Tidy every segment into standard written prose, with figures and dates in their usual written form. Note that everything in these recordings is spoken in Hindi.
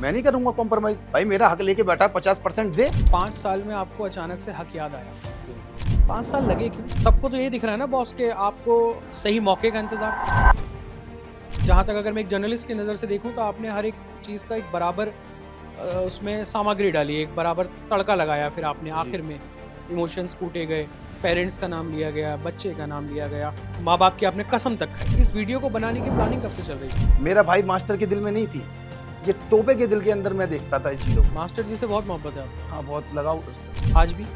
मैं नहीं करूंगा कॉम्प्रोमाइज। भाई मेरा हक लेके बैठा 50% दे। 5 साल में आपको अचानक से हक याद आया। 5 साल लगे क्यों? सबको तो ये दिख रहा है ना बॉस के आपको सही मौके का इंतजार। जहाँ तक अगर मैं एक जर्नलिस्ट की नज़र से देखूं तो आपने हर एक चीज़ का एक बराबर उसमें सामग्री डाली, एक बराबर तड़का लगाया, फिर आपने आखिर में इमोशंस कूटे गए, पेरेंट्स का नाम लिया गया, बच्चे का नाम लिया गया, माँ बाप की आपने कसम तक खाई। इस वीडियो को बनाने की प्लानिंग कब से चल रही थी? मेरा भाई मास्टर के दिल में नहीं थी, ये टोपे के दिल के अंदर मैं देखता था इस चीजों को। मास्टर जी से बहुत मोहब्बत है आपको? हाँ बहुत लगाव उससे। आज भी?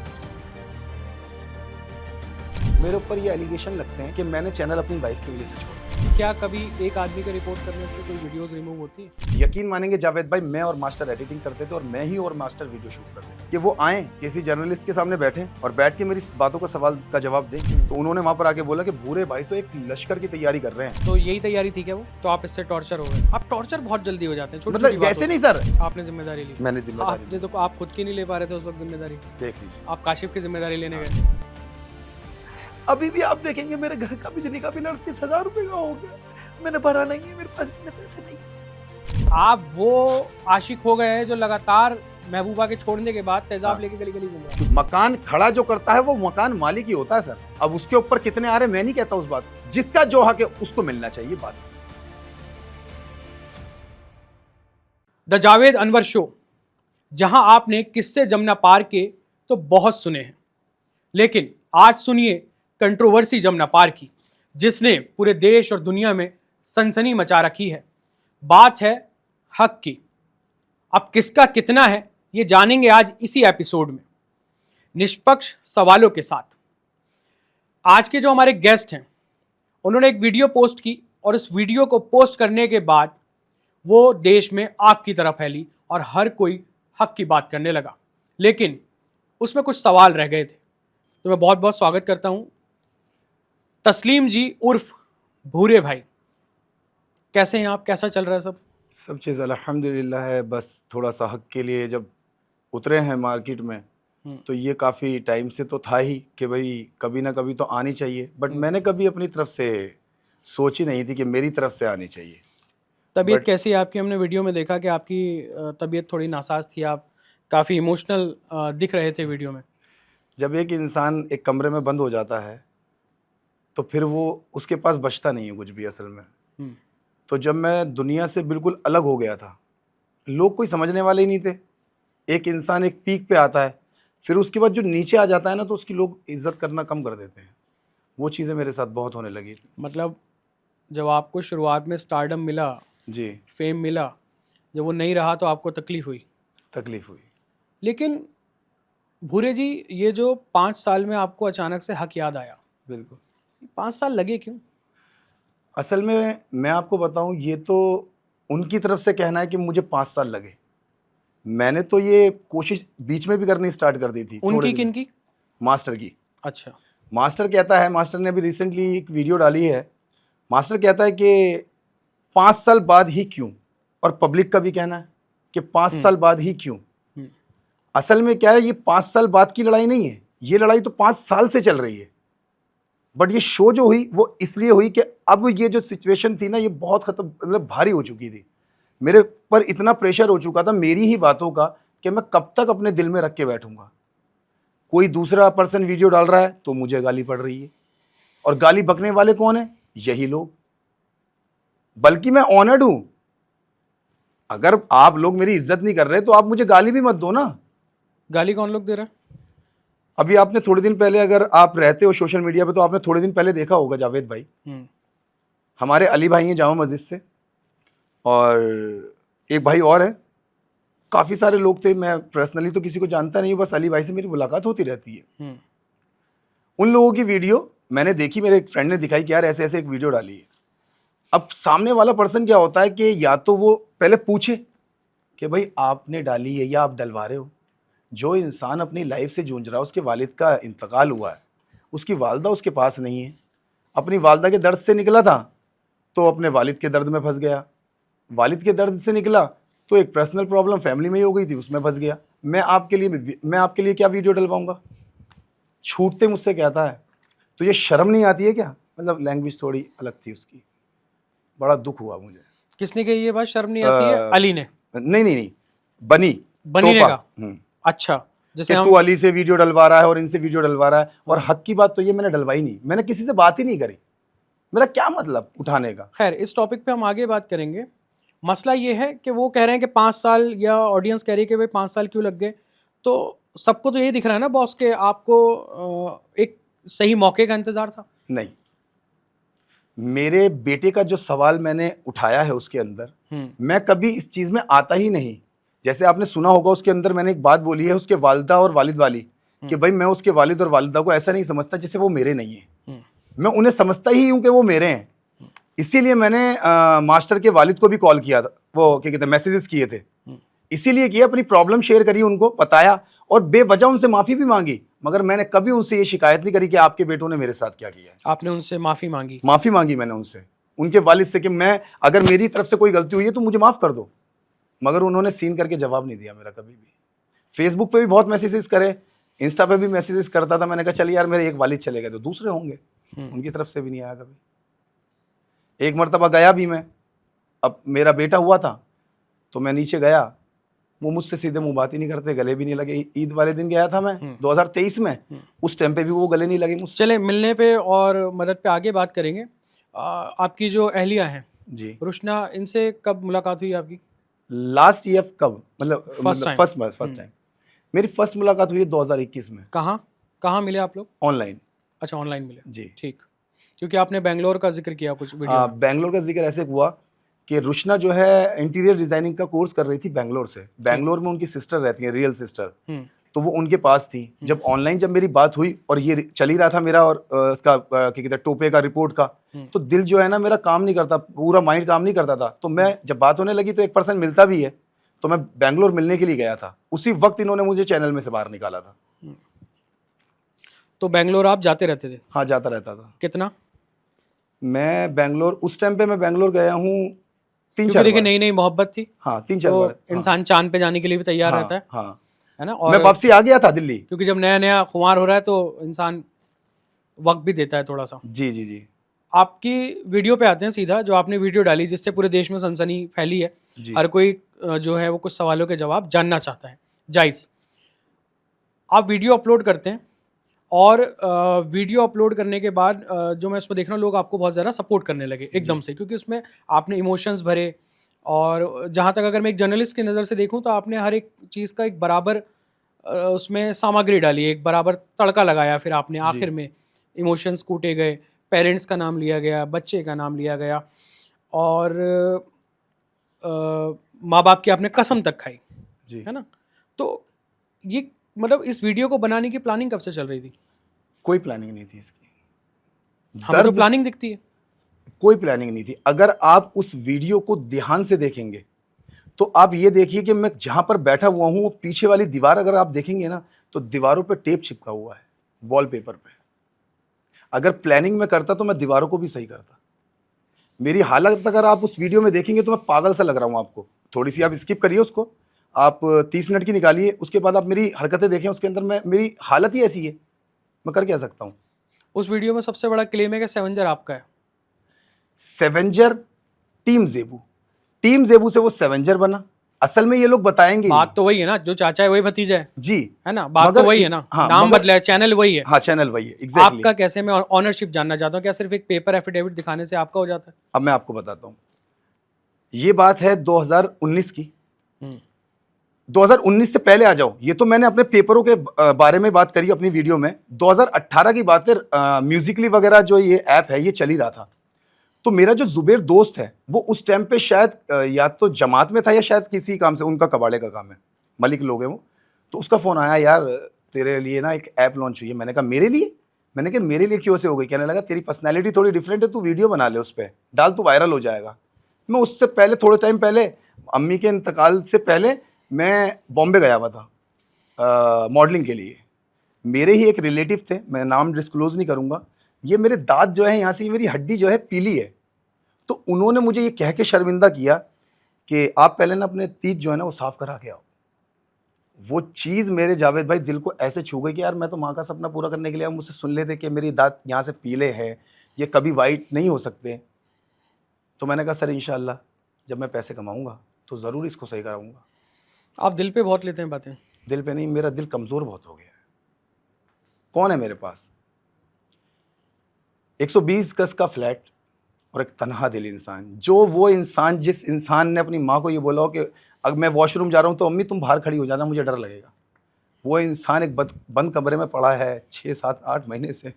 मेरे ऊपर ये एलिगेशन लगते हैं कि मैंने चैनल अपनी वाइफ की वजह से छोड़ा। क्या कभी एक आदमी का रिपोर्ट करने से कोई वीडियोस रिमूव होती है? यकीन मानेंगे जावेद भाई, मैं और मास्टर एडिटिंग करते थे और मैं ही और मास्टर वीडियो शूट करते थे कि वो आए किसी जर्नलिस्ट के सामने बैठे और बैठ के मेरी बातों का सवाल का जवाब दें। तो उन्होंने वहां पर आके बोला कि भूरे भाई तो एक लश्कर की तैयारी कर रहे हैं। तो यही तैयारी थी क्या वो? तो आप इससे टॉर्चर हो गए? आप टॉर्चर बहुत जल्दी हो जाते हैं छोटी-छोटी मतलब बातों वैसे नहीं से। सर, आपने जिम्मेदारी ली? मैंने जिम्मेदारी आपने तो आप खुद की नहीं ले पा रहे थे उस वक्त जिम्मेदारी, देख लीजिए। आप काशिफ की जिम्मेदारी लेने गए। अभी भी आप देखेंगे मेरे घर का बिजली का बिल 38,000 रुपए का हो गया, मैंने भरा नहीं है, मेरे पास इतने पैसे नहीं। आप वो आशिक हो गए हैं जो लगातार महबूबा के छोड़ने के बाद तेजाब लेके गली गली घूम रहा है। मकान खड़ा जो करता है वो मकान मालिक ही होता है सर। अब उसके ऊपर कितने आ रहे मैं नहीं कहता उस बात को। जिसका जो हक है उसको मिलना चाहिए। बात द जावेद अनवर शो, जहां आपने किस्से जमुना पार के तो बहुत सुने हैं, लेकिन आज सुनिए कंट्रोवर्सी जमुना पार की, जिसने पूरे देश और दुनिया में सनसनी मचा रखी है। बात है हक की। अब किसका कितना है ये जानेंगे आज इसी एपिसोड में, निष्पक्ष सवालों के साथ। आज के जो हमारे गेस्ट हैं उन्होंने एक वीडियो पोस्ट की और इस वीडियो को पोस्ट करने के बाद वो देश में आग की तरह फैली और हर कोई हक की बात करने लगा, लेकिन उसमें कुछ सवाल रह गए थे। तो मैं बहुत बहुत स्वागत करता हूं तस्लीम जी उर्फ भूरे भाई। कैसे हैं आप? कैसा चल रहा है सब चीज़ अल्हम्दुलिल्लाह है। बस थोड़ा सा हक के लिए जब उतरे हैं मार्केट में तो ये काफ़ी टाइम से तो था ही कि भाई कभी ना कभी तो आनी चाहिए, बट मैंने कभी अपनी तरफ से सोची नहीं थी कि मेरी तरफ से आनी चाहिए। तबीयत कैसी है आपकी? हमने वीडियो में देखा कि आपकी तबीयत थोड़ी नासाज थी, आप काफ़ी इमोशनल दिख रहे थे वीडियो में। जब एक इंसान एक कमरे में बंद हो जाता है तो फिर वो उसके पास बचता नहीं है कुछ भी असल में। तो जब मैं दुनिया से बिल्कुल अलग हो गया था, लोग कोई समझने वाले ही नहीं थे। एक इंसान एक पीक पे आता है, फिर उसके बाद जो नीचे आ जाता है ना तो उसकी लोग इज्जत करना कम कर देते हैं। वो चीज़ें मेरे साथ बहुत होने लगी थी। मतलब जब आपको शुरुआत में स्टारडम मिला, जी, फेम मिला, जब वो नहीं रहा तो आपको तकलीफ हुई? तकलीफ हुई। लेकिन भूरे जी, ये जो 5 साल में आपको अचानक से हक याद आया, बिल्कुल। 5 साल लगे क्यों? असल में मैं आपको बताऊं, ये तो उनकी तरफ से कहना है कि मुझे 5 साल लगे। मैंने तो ये कोशिश बीच में भी करनी स्टार्ट कर दी थी। उनकी किन की? मास्टर की। अच्छा। मास्टर कहता है, मास्टर ने अभी रिसेंटली एक वीडियो डाली है। मास्टर कहता है कि 5 साल बाद ही क्यों, और पब्लिक का भी कहना है कि 5 साल बाद ही क्यों। असल में क्या है, ये 5 साल बाद की लड़ाई नहीं है, ये लड़ाई तो 5 साल से चल रही है। बट ये शो जो हुई वो इसलिए हुई कि अब ये जो सिचुएशन थी ना, ये बहुत खत्म, मतलब भारी हो चुकी थी। मेरे पर इतना प्रेशर हो चुका था मेरी ही बातों का कि मैं कब तक अपने दिल में रख के बैठूंगा। कोई दूसरा पर्सन वीडियो डाल रहा है तो मुझे गाली पड़ रही है, और गाली बकने वाले कौन है? यही लोग। बल्कि मैं ऑनर्ड हूं। अगर आप लोग मेरी इज्जत नहीं कर रहे तो आप मुझे गाली भी मत दो ना। गाली कौन लोग दे रहा है? अभी आपने थोड़े दिन पहले, अगर आप रहते हो सोशल मीडिया पे, तो आपने थोड़े दिन पहले देखा होगा जावेद भाई, हमारे अली भाई हैं जामा मस्जिद से, और एक भाई और है। काफ़ी सारे लोग थे, मैं पर्सनली तो किसी को जानता नहीं हूँ, बस अली भाई से मेरी मुलाकात होती रहती है। उन लोगों की वीडियो मैंने देखी, मेरे एक फ्रेंड ने दिखाई कि यार ऐसे ऐसे एक वीडियो डाली है। अब सामने वाला पर्सन क्या होता है कि या तो वो पहले पूछे कि भाई आपने डाली है या आप डलवा रहे हो। जो इंसान अपनी लाइफ से जूझ रहा है, उसके वालिद का इंतकाल हुआ है, उसकी वालदा उसके पास नहीं है, अपनी वालदा के दर्द से निकला था तो अपने वालिद के दर्द में फंस गया, वालिद के दर्द से निकला तो एक पर्सनल प्रॉब्लम फैमिली में ही हो गई थी, उसमें फंस गया। मैं आपके लिए क्या वीडियो डलवाऊंगा? छूटते मुझसे कहता है, तो ये शर्म नहीं आती है क्या? मतलब लैंग्वेज थोड़ी अलग थी उसकी, बड़ा दुख हुआ मुझे। किसने कही ये बात? शर्म नहीं आती है? अली ने? नहीं नहीं नहीं, बनी बनी तोपा। का। अच्छा, जैसे कि हम तू अली से वीडियो डलवा रहा है और इनसे वीडियो डलवा रहा है, और हक की बात तो ये मैंने डलवाई नहीं, मैंने किसी से बात ही नहीं करी, मेरा क्या मतलब उठाने का। खैर इस टॉपिक पे हम आगे बात करेंगे। मसला ये है कि वो कह रहे हैं कि 5 साल, या ऑडियंस कह रही है कि भाई 5 साल क्यों लग गए। तो सबको तो यही दिख रहा है ना बॉस के आपको एक सही मौके का इंतजार था। नहीं, मेरे बेटे का जो सवाल मैंने उठाया है उसके अंदर, मैं कभी इस चीज में आता ही नहीं। जैसे आपने सुना होगा उसके अंदर मैंने एक बात बोली है उसके वालिदा और वालिद वाली, कि भाई मैं उसके वालिद और वालिदा को ऐसा नहीं समझता जैसे वो मेरे नहीं है, मैं उन्हें समझता ही हूं कि वो मेरे हैं। इसीलिए मैंने मास्टर के वालिद को भी कॉल किया था, वो क्या कहते हैं, मैसेजेस किए थे, इसीलिए किया, अपनी प्रॉब्लम शेयर करी, उनको बताया और बेवजह उनसे माफी भी मांगी। मगर मैंने कभी उनसे ये शिकायत नहीं करी कि आपके बेटों ने मेरे साथ क्या किया है। आपने उनसे माफी मांगी? माफी मांगी मैंने उनसे, उनके वालिद से, कि मैं अगर मेरी तरफ से कोई गलती हुई है तो मुझे माफ कर दो। मगर उन्होंने सीन करके जवाब नहीं दिया मेरा कभी भी। फेसबुक पे भी बहुत मैसेजेस करे, इंस्टा पे भी मैसेजेस करता था, मैंने कहा चल यार मेरे एक वालिद चले गए तो दूसरे होंगे, उनकी तरफ से भी नहीं आया कभी। एक मरतबा गया भी मैं, अब मेरा बेटा हुआ था तो मैं नीचे गया, वो मुझसे सीधे मुंह बात ही नहीं करते, गले भी नहीं लगे। ईद वाले दिन गया था मैं 2023 में, उस टाइम पे भी वो गले नहीं लगे मुझसे। चले मिलने पे और मदद पे आगे बात करेंगे। आपकी जो अहलिया हैं जी, रुशना, इनसे कब मुलाकात हुई आपकी? लास्ट ईयर कब, मतलब time. फर्स्ट टाइम मेरी फर्स्ट मुलाकात हुई है 2021 में। कहाँ कहाँ मिले आप लोग? ऑनलाइन। अच्छा, ऑनलाइन मिले। जी, ठीक, क्योंकि आपने बेंगलोर का जिक्र किया कुछ वीडियो में। बेंगलोर का जिक्र ऐसे हुआ कि रुशना जो है इंटीरियर डिजाइनिंग का कोर्स कर रही थी बेंगलोर से। बेंगलोर में उनकी सिस्टर रहती है, रियल सिस्टर, तो वो उनके पास थी। जब मेरी बात हुई और ये चल ही रहा था मेरा और इसका क्या कहते हैं, टोपे का, रिपोर्ट का, तो दिल जो है ना मेरा काम नहीं करता, पूरा माइंड काम नहीं करता था। तो मैं जब बात होने लगी तो एक पर्सन मिलता भी है, तो मैं बेंगलोर मिलने के लिए गया था। उसी वक्त इन्होंने मुझे चैनल में से बाहर निकाला था। तो बेंगलोर आप जाते रहते थे? हाँ, जाता रहता था। कितना? मैं बेंगलोर उस टाइम पे मैं बेंगलोर गया हूँ 3-4 क्योंकि देखिए बार। नई नई मोहब्बत थी, हाँ, 3-4 तो बार। इंसान चांद पे जाने के लिए भी तैयार रहता है। हाँ, है ना? मैं और वापसी आ गया था दिल्ली। क्योंकि जब नया नया खुमार हो रहा है तो इंसान वक्त भी देता है थोड़ा सा। जी जी जी आपकी वीडियो पे आते हैं सीधा, जो आपने वीडियो डाली जिससे पूरे देश में सनसनी फैली है। जी। हर कोई जो है वो कुछ सवालों के जवाब जानना चाहता है, जायज़। आप वीडियो अपलोड करते हैं और वीडियो अपलोड करने के बाद जो मैं उसमें देख रहा हूँ, लोग आपको बहुत ज़्यादा सपोर्ट करने लगे एकदम से, क्योंकि उसमें आपने इमोशंस भरे। और जहाँ तक अगर मैं एक जर्नलिस्ट की नज़र से देखूँ तो आपने हर एक चीज़ का एक बराबर उसमें सामग्री डाली, एक बराबर तड़का लगाया। फिर आपने आखिर में इमोशंस कूटे गए, पेरेंट्स का नाम लिया गया, बच्चे का नाम लिया गया, और माँ बाप की आपने कसम तक खाई, जी। है ना? तो ये मतलब इस वीडियो को बनाने की प्लानिंग कब से चल रही थी? कोई प्लानिंग नहीं थी इसकी। हमें तो दर्द, प्लानिंग दिखती है। कोई प्लानिंग नहीं थी। अगर आप उस वीडियो को ध्यान से देखेंगे तो आप ये देखिए कि मैं जहां पर बैठा हुआ हूं, वो पीछे वाली दीवार अगर आप देखेंगे ना, तो दीवारों पे टेप चिपका हुआ है, वॉलपेपर पे। अगर प्लानिंग में करता तो मैं दीवारों को भी सही करता। मेरी हालत अगर आप उस वीडियो में देखेंगे तो मैं पागल सा लग रहा हूं आपको। थोड़ी सी आप स्किप करिए उसको, आप 30 मिनट की निकालिए, उसके बाद आप मेरी हरकतें देखें। उसके अंदर मेरी हालत ही ऐसी है, मैं कर क्या सकता हूँ। उस वीडियो में सबसे बड़ा क्लेम है कि सेवेंजर आपका है। सेवेंजर टीम जेबू से वो सेवेंजर बना। असल में ये लोग बताएंगे बात तो वही है ना, जो चाचा है वही भतीजा है। जी, है ना? बात तो वही है ना। हाँ, नाम बदला है, चैनल वही है। हाँ, चैनल वही है, एग्जैक्टली। आपका कैसे, मैं ऑनरशिप जानना चाहता हूँ। क्या सिर्फ एक पेपर एफिडेविट दिखाने से आपका हो जाता है? अब मैं आपको बताता हूँ। ये बात है 2019 की। 2019 से पहले आ जाओ, ये तो मैंने अपने पेपरों के बारे में बात करी अपनी वीडियो में। 2018 की बात है, म्यूजिकली वगैरह जो ये ऐप है ये चल ही रहा था। तो मेरा जो जुबेर दोस्त है वो उस टाइम पे शायद या तो जमात में था या शायद किसी काम से, उनका कबाड़े का काम है, मलिक लोग हैं वो। तो उसका फ़ोन आया, यार तेरे लिए ना एक ऐप लॉन्च हुई है। मैंने कहा मेरे लिए? मैंने कहा मेरे लिए क्यों से हो गई? कहने लगा तेरी पर्सनैलिटी थोड़ी डिफरेंट है, तू वीडियो बना ले, उस पर डाल, तू वायरल हो जाएगा। मैं उससे पहले, थोड़े टाइम पहले, अम्मी के इंतकाल से पहले मैं बॉम्बे गया हुआ था मॉडलिंग के लिए। मेरे ही एक रिलेटिव थे, मैं नाम डिस्क्लोज नहीं करूँगा, ये मेरे दांत जो है यहाँ से मेरी हड्डी जो है पीली है। तो उन्होंने मुझे ये कह के शर्मिंदा किया कि आप पहले ना अपने तीत जो है ना वो साफ करा के आओ। वो चीज़ मेरे जावेद भाई दिल को ऐसे छू गई कि यार मैं तो माँ का सपना पूरा करने के लिए, मुझसे सुन लेते कि मेरी दांत यहाँ से पीले हैं, ये कभी वाइट नहीं हो सकते। तो मैंने कहा सर इंशाल्लाह जब मैं पैसे कमाऊँगा तो ज़रूर इसको सही कराऊंगा। आप दिल पे बहुत लेते हैं बातें। दिल पे नहीं, मेरा दिल कमज़ोर बहुत हो गया है। कौन है मेरे पास? 120 गज का फ्लैट और एक तनहा दिल इंसान। जो वो इंसान, जिस इंसान ने अपनी माँ को ये बोला हो कि अगर मैं वॉशरूम जा रहा हूँ तो अम्मी तुम बाहर खड़ी हो जाना, मुझे डर लगेगा। वो इंसान एक बंद कमरे में पड़ा है 6, 7, 8 महीने से।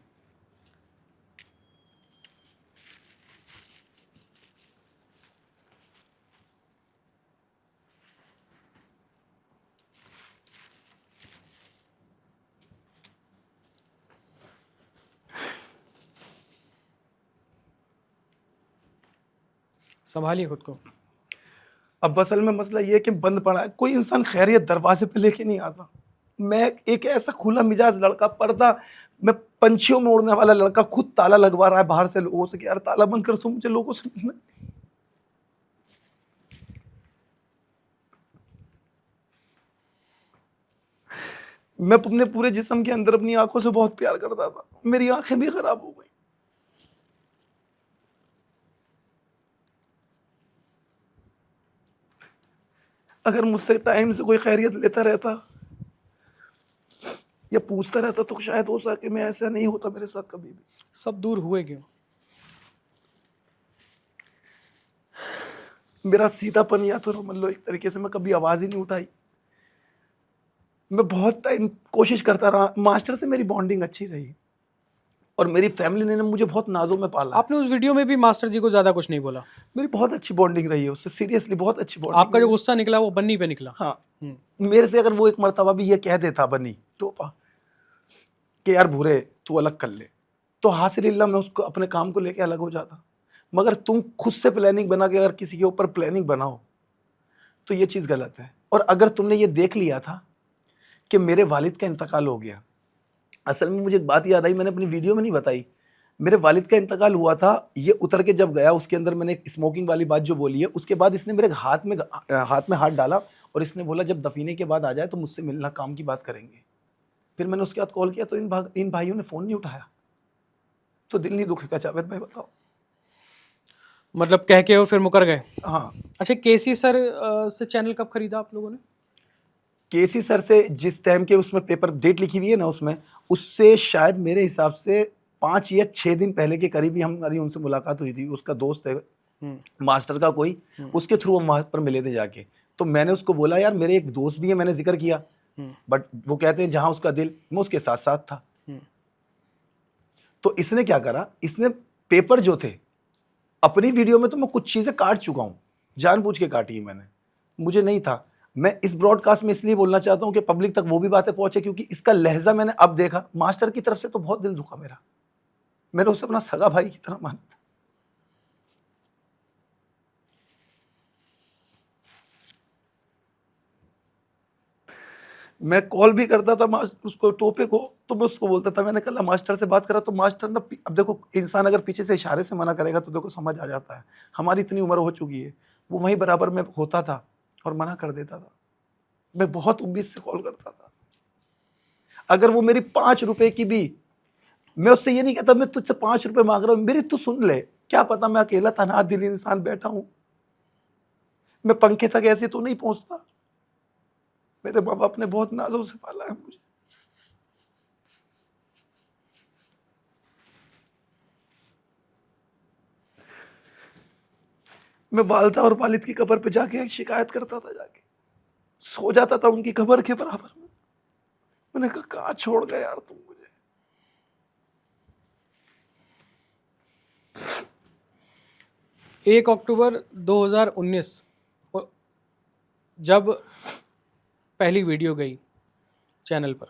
संभालिए खुद को। अब असल में मसला ये है कि बंद पड़ा है। कोई इंसान खैरियत दरवाजे पे लेके नहीं आता। मैं एक ऐसा खुला मिजाज लड़का, पर्दा मैं पंछियों में उड़ने वाला लड़का, खुद ताला लगवा रहा है बाहर से लोगों से कि यार ताला बंद कर, तो मुझे लोगों से मिलना है। मैं अपने पूरे जिस्म के अंदर अपनी आंखों से बहुत प्यार करता था, मेरी आंखें भी खराब हो गई। अगर मुझसे टाइम से कोई खैरियत लेता रहता या पूछता रहता तो शायद हो सके मैं ऐसा नहीं होता मेरे साथ कभी भी। सब दूर हुए क्यों? मेरा सीधापन या तो समझ लो एक तरीके से मैं कभी आवाज ही नहीं उठाई। मैं बहुत टाइम कोशिश करता रहा। मास्टर से मेरी बॉन्डिंग अच्छी रही और मेरी फैमिली ने मुझे बहुत नाजों में पाला। आपने उस वीडियो में भी मास्टर जी को ज्यादा कुछ नहीं बोला। मेरी बहुत अच्छी बॉन्डिंग रही है उससे, सीरियसली बहुत अच्छी बॉन्डिंग। आपका जो गुस्सा निकला वो बन्नी पे निकला। हाँ, मेरे से अगर वो एक मर्तबा भी ये कह देता बनी तो कि यार भूरे तू अलग कर ले, तो हासिलिल्लाह मैं उसको अपने काम को लेके अलग हो जाता। मगर तुम खुद से प्लानिंग बना के अगर किसी के ऊपर प्लानिंग बनाओ तो ये चीज़ गलत है। और अगर तुमने ये देख लिया था कि मेरे वालिद का इंतकाल हो गया, असल में मुझे एक बात याद आई, मैंने अपनी वीडियो में नहीं बताई। मेरे वालिद का इंतकाल हुआ था, ये उतर के जब गया उसके अंदर मैंने एक स्मोकिंग वाली बात जो बोली है, उसके बाद इसने मेरे हाथ में हाथ डाला और इसने बोला जब दफीने के बाद आ जाए तो मुझसे मिलना, काम की बात करेंगे। फिर मैंने उसके बाद कॉल किया तो इन भाइयों ने फ़ोन नहीं उठाया। तो दिल नहीं दुखेगा जावेद भाई, बताओ। मतलब कह के और फिर मुकर गए। हाँ, अच्छा, केसी सर से चैनल कब खरीदा आप लोगों ने? केसी सर से जिस टाइम के उसमें पेपर डेट लिखी हुई है ना उसमें, उससे शायद मेरे हिसाब से 5 या 6 दिन पहले के करीब ही हमारी उनसे मुलाकात हुई थी। उसका दोस्त है मास्टर का कोई, उसके थ्रू हम वहाँ पर मिले थे जाके। तो मैंने उसको बोला यार मेरे एक दोस्त भी है, मैंने जिक्र किया, बट वो कहते हैं जहाँ उसका दिल, मैं उसके साथ साथ था। तो इसने क्या करा, इसने पेपर जो थे अपनी वीडियो में तो मैं कुछ चीज़ें काट चुका हूँ, जानबूझ के काटी मैंने, मुझे नहीं था। मैं इस ब्रॉडकास्ट में इसलिए बोलना चाहता हूँ कि पब्लिक तक वो भी बातें पहुंचे, क्योंकि इसका लहजा मैंने अब देखा। मास्टर की तरफ से तो बहुत दिल दुखा मेरा, मैंने उसे अपना सगा भाई की तरह माना। मैं कॉल भी करता था मास्टर उसको, टोपे को, तो मैं उसको बोलता था मैंने कल मास्टर से बात करा तो मास्टर ना, अब देखो इंसान अगर पीछे से इशारे से मना करेगा तो देखो समझ आ जाता है। हमारी इतनी उम्र हो चुकी है, वो वहीं बराबर में होता था और मना कर देता था। मैं बहुत उम्मीद से कॉल करता था। अगर वो मेरी 5 रुपए की भी, मैं उससे ये नहीं कहता मैं तुझसे 5 रुपए मांग रहा हूं, मेरी तू सुन ले, क्या पता मैं अकेला तनहा दिल इंसान बैठा हूं, मैं पंखे तक ऐसे तो नहीं पहुंचता। मेरे माँ बाप ने बहुत नाजों से पाला है मुझे। मैं वालिदा और वालिद की कब्र पे जाके शिकायत करता था, जाके सो जाता था उनकी कब्र के बराबर में। मैंने कहा कहाँ छोड़ गए यार तुम मुझे। 1 अक्टूबर 2019 जब पहली वीडियो गई चैनल पर,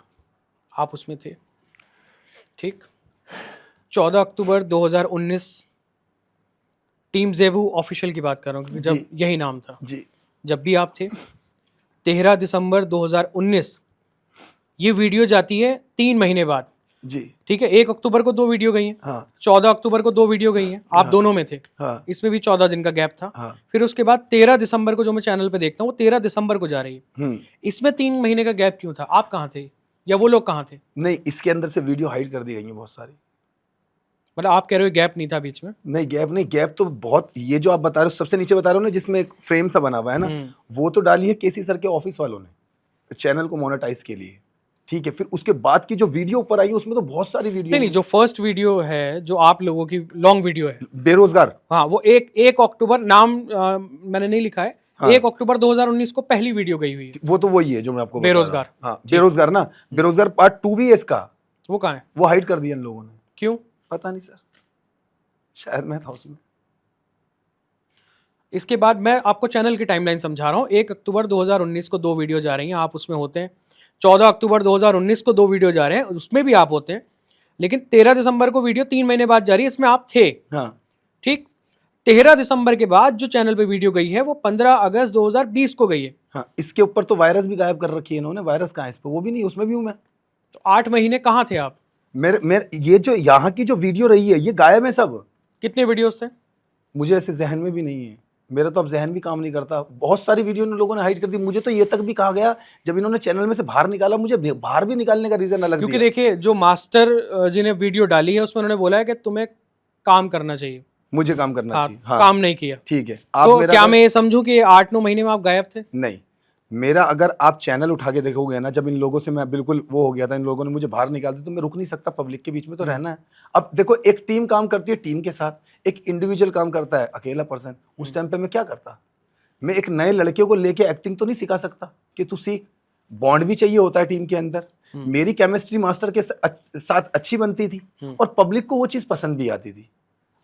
आप उसमें थे, ठीक। 14 अक्टूबर 2019 टीम ज़ेबू ऑफिशियल की बात कर रहा हूँ क्योंकि जब यही नाम था जी, जब भी आप थे। 13 दिसंबर 2019 ये वीडियो जाती है 3 महीने बाद, जी, ठीक है। 1 अक्टूबर को 2 वीडियो गई हैं, हाँ, 14 अक्टूबर को 2 वीडियो गई हैं, आप दोनों में थे, हाँ, इसमें भी 14 दिन का गैप था। हाँ, फिर उसके बाद 13 दिसंबर को जो मैं चैनल पे देखता हूँ वो 13 दिसंबर को जा रही है। इसमें 3 महीने का गैप क्यों था? आप कहाँ थे या वो लोग कहाँ थे? नहीं, इसके अंदर से वीडियो हाइड कर दी गई है बहुत सारी। मतलब आप कह रहे हो गैप नहीं था बीच में? नहीं गैप नहीं, गैप तो बहुत, ये जो आप बता रहे हो सबसे नीचे बता रहे हो ना जिसमें एक फ्रेम सा बना हुआ है ना, वो तो डाली है केसी सर के ऑफिस वालों ने चैनल को मोनेटाइज के लिए, ठीक है। फिर उसके बाद की जो वीडियो ऊपर आई है उसमें तो बहुत सारी वीडियो नहीं, जो फर्स्ट वीडियो है जो आप लोगों की लॉन्ग वीडियो है, बेरोजगार, हाँ, वो एक अक्टूबर नाम मैंने नहीं लिखा है, हाँ। 1 अक्टूबर 2019 को पहली वीडियो गई हुई है। वो तो वही है जो मैं आपको बता रहा हूं। बेरोजगार। हाँ बेरोजगार ना, बेरोजगार पार्ट 2 भी है इसका, वो कहाँ है? वो हाइड कर दिया इन लोगों ने, क्यों? पता नहीं सर, शायद मैं था उसमें। इसके बाद मैं आपको चैनल की टाइमलाइन समझा रहा हूँ। 1 अक्टूबर 2019 को 2 वीडियो जा रही हैं, आप उसमें होते हैं। 14 अक्टूबर 2019 को 2 वीडियो जा रहे हैं, उसमें भी आप होते हैं। लेकिन 13 दिसंबर को वीडियो 3 महीने बाद जा रही है, इसमें आप थे। हाँ ठीक। 13 दिसंबर के बाद जो चैनल पे वीडियो गई है वो 15 अगस्त 2020 को गई है। हाँ, इसके ऊपर तो वायरस भी गायब कर रखी है इन्होंने, वायरस कहाँ है इस पर, वो भी नहीं, उसमें भी हूँ मैं। तो 8 महीने कहाँ थे आप? मेरे ये जो यहाँ की जो वीडियो रही है ये गायब है सब। कितने वीडियोस थे? मुझे ऐसे जहन में भी नहीं है, मेरा तो अब जहन भी काम नहीं करता। बहुत सारी वीडियो इन लोगों ने हाइड कर दी। मुझे तो ये तक भी कहा गया जब इन्होंने चैनल में से बाहर निकाला, मुझे बाहर भी निकालने का रीजन अलग क्योंकि दिया। देखिए, जो मास्टर जी ने वीडियो डाली है उसमें उन्होंने बोला है कि तुम्हें काम करना चाहिए, मुझे काम करना चाहिए, हाँ काम नहीं किया। ठीक है। तो मेरा क्या मैं ये समझूं कि 8-9 महीने में आप गायब थे? नहीं, मेरा अगर आप चैनल उठा के देखोगे ना, जब इन लोगों से मैं बिल्कुल वो हो गया था, इन लोगों ने मुझे बाहर निकाल दिया, तो मैं रुक नहीं सकता, पब्लिक के बीच में तो रहना है। अब देखो, एक टीम काम करती है टीम के साथ, एक इंडिविजुअल काम करता है अकेला पर्सन। उस टाइम पे मैं क्या करता? मैं एक नए लड़के को लेके एक्टिंग तो नहीं सिखा सकता कि तू सीख। बॉन्ड भी चाहिए होता है टीम के अंदर। मेरी केमिस्ट्री मास्टर के साथ अच्छी बनती थी और पब्लिक को वो चीज पसंद भी आती थी।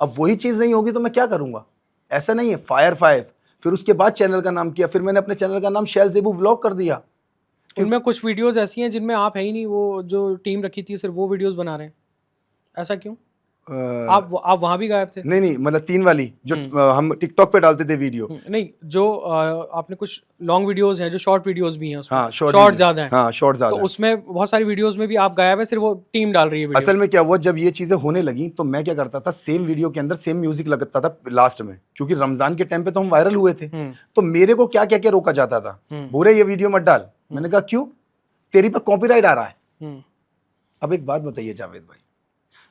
अब वही चीज नहीं होगी तो मैं क्या करूंगा? ऐसा नहीं है। फायर 5, फिर उसके बाद चैनल का नाम किया, फिर मैंने अपने चैनल का नाम शैल जेबू व्लॉग कर दिया। उनमें कुछ वीडियोस ऐसी हैं जिनमें आप है ही नहीं, वो जो टीम रखी थी सिर्फ वो वीडियोस बना रहे हैं, ऐसा क्यों? आप वहां भी गायब थे? नहीं, मतलब 3 वाली जो हम टिकटॉक पे डालते थे वीडियो। नहीं, जो आपने कुछ लॉन्ग वीडियोस हैं, जो शॉर्ट वीडियोस भी हैं उसमें, हाँ, शॉर्ट ज्यादा हैं। हाँ, शॉर्ट ज्यादा तो है। उसमें बहुत सारी वीडियोस में भी आप गायब है, सिर्फ वो टीम डाल रही है वीडियो। असल में क्या हुआ, जब ये चीजें होने लगी तो मैं क्या करता था, सेम वीडियो के अंदर सेम म्यूजिक लगता था लास्ट में, क्योंकि रमजान के टाइम पे तो हम वायरल हुए थे। तो मेरे को क्या क्या क्या रोका जाता था, बुरे ये वीडियो मत डाल। मैंने कहा क्यों? तेरी पे कॉपीराइट आ रहा है। अब एक बात बताइए जावेद भाई,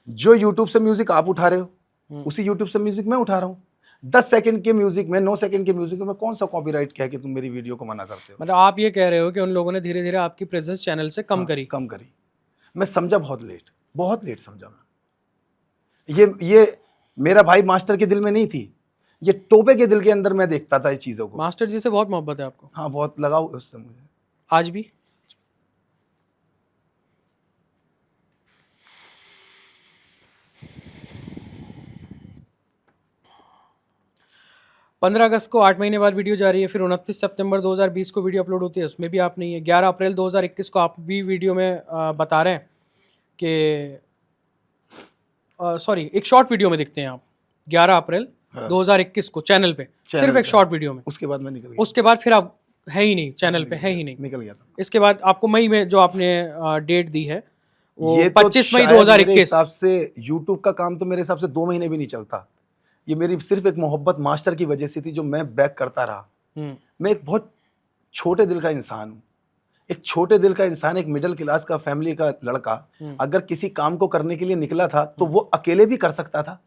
जो यूट्यूब से म्यूजिक आप उठा रहे हो उसी यूट्यूब से म्यूजिक मैं उठा रहा हूँ। 10 सेकंड के म्यूजिक में, 9 सेकंड के म्यूजिक में कौन सा कॉपीराइट कह के तुम मेरी वीडियो को मना करते हो? मतलब आप ये कह रहे हो कि उन लोगों ने धीरे धीरे आपकी प्रेजेंस चैनल से कम करी? कम करी। मैं समझा बहुत लेट समझा मैं। ये मेरा भाई मास्टर के दिल में नहीं थी, ये टोपे के दिल के अंदर मैं देखता था इस चीजों को। मास्टर जी से बहुत मोहब्बत है आपको? हाँ, बहुत लगाव है उससे मुझे आज भी। 15 अगस्त को 8 महीने बाद वीडियो जा रही है, फिर 29 सितंबर 2020 को वीडियो अपलोड होती है, उसमें भी आप नहीं है। 11 अप्रैल 2021 को आप भी वीडियो में बता रहे हैं कि सॉरी, एक शॉर्ट वीडियो में दिखते हैं आप 11 अप्रैल 2021 को चैनल पे, सिर्फ एक शॉर्ट वीडियो में। उसके बाद मैं निकल गया। उसके बाद फिर आप है ही नहीं चैनल पे, है ही नहीं, निकल गया था। इसके बाद आपको मई में जो आपने डेट दी है वो ये 25 मई शायद मेरे 2021। हिसाब से यूट्यूब का काम तो मेरे हिसाब से 2 महीने भी नहीं चलता। ये मेरी सिर्फ एक मोहब्बत मास्टर की वजह से थी जो मैं बैक करता रहा। मैं एक बहुत छोटे दिल का इंसान हूँ, एक छोटे दिल का इंसान, एक मिडिल क्लास का फैमिली का लड़का अगर किसी काम को करने के लिए निकला था तो वो अकेले भी कर सकता था,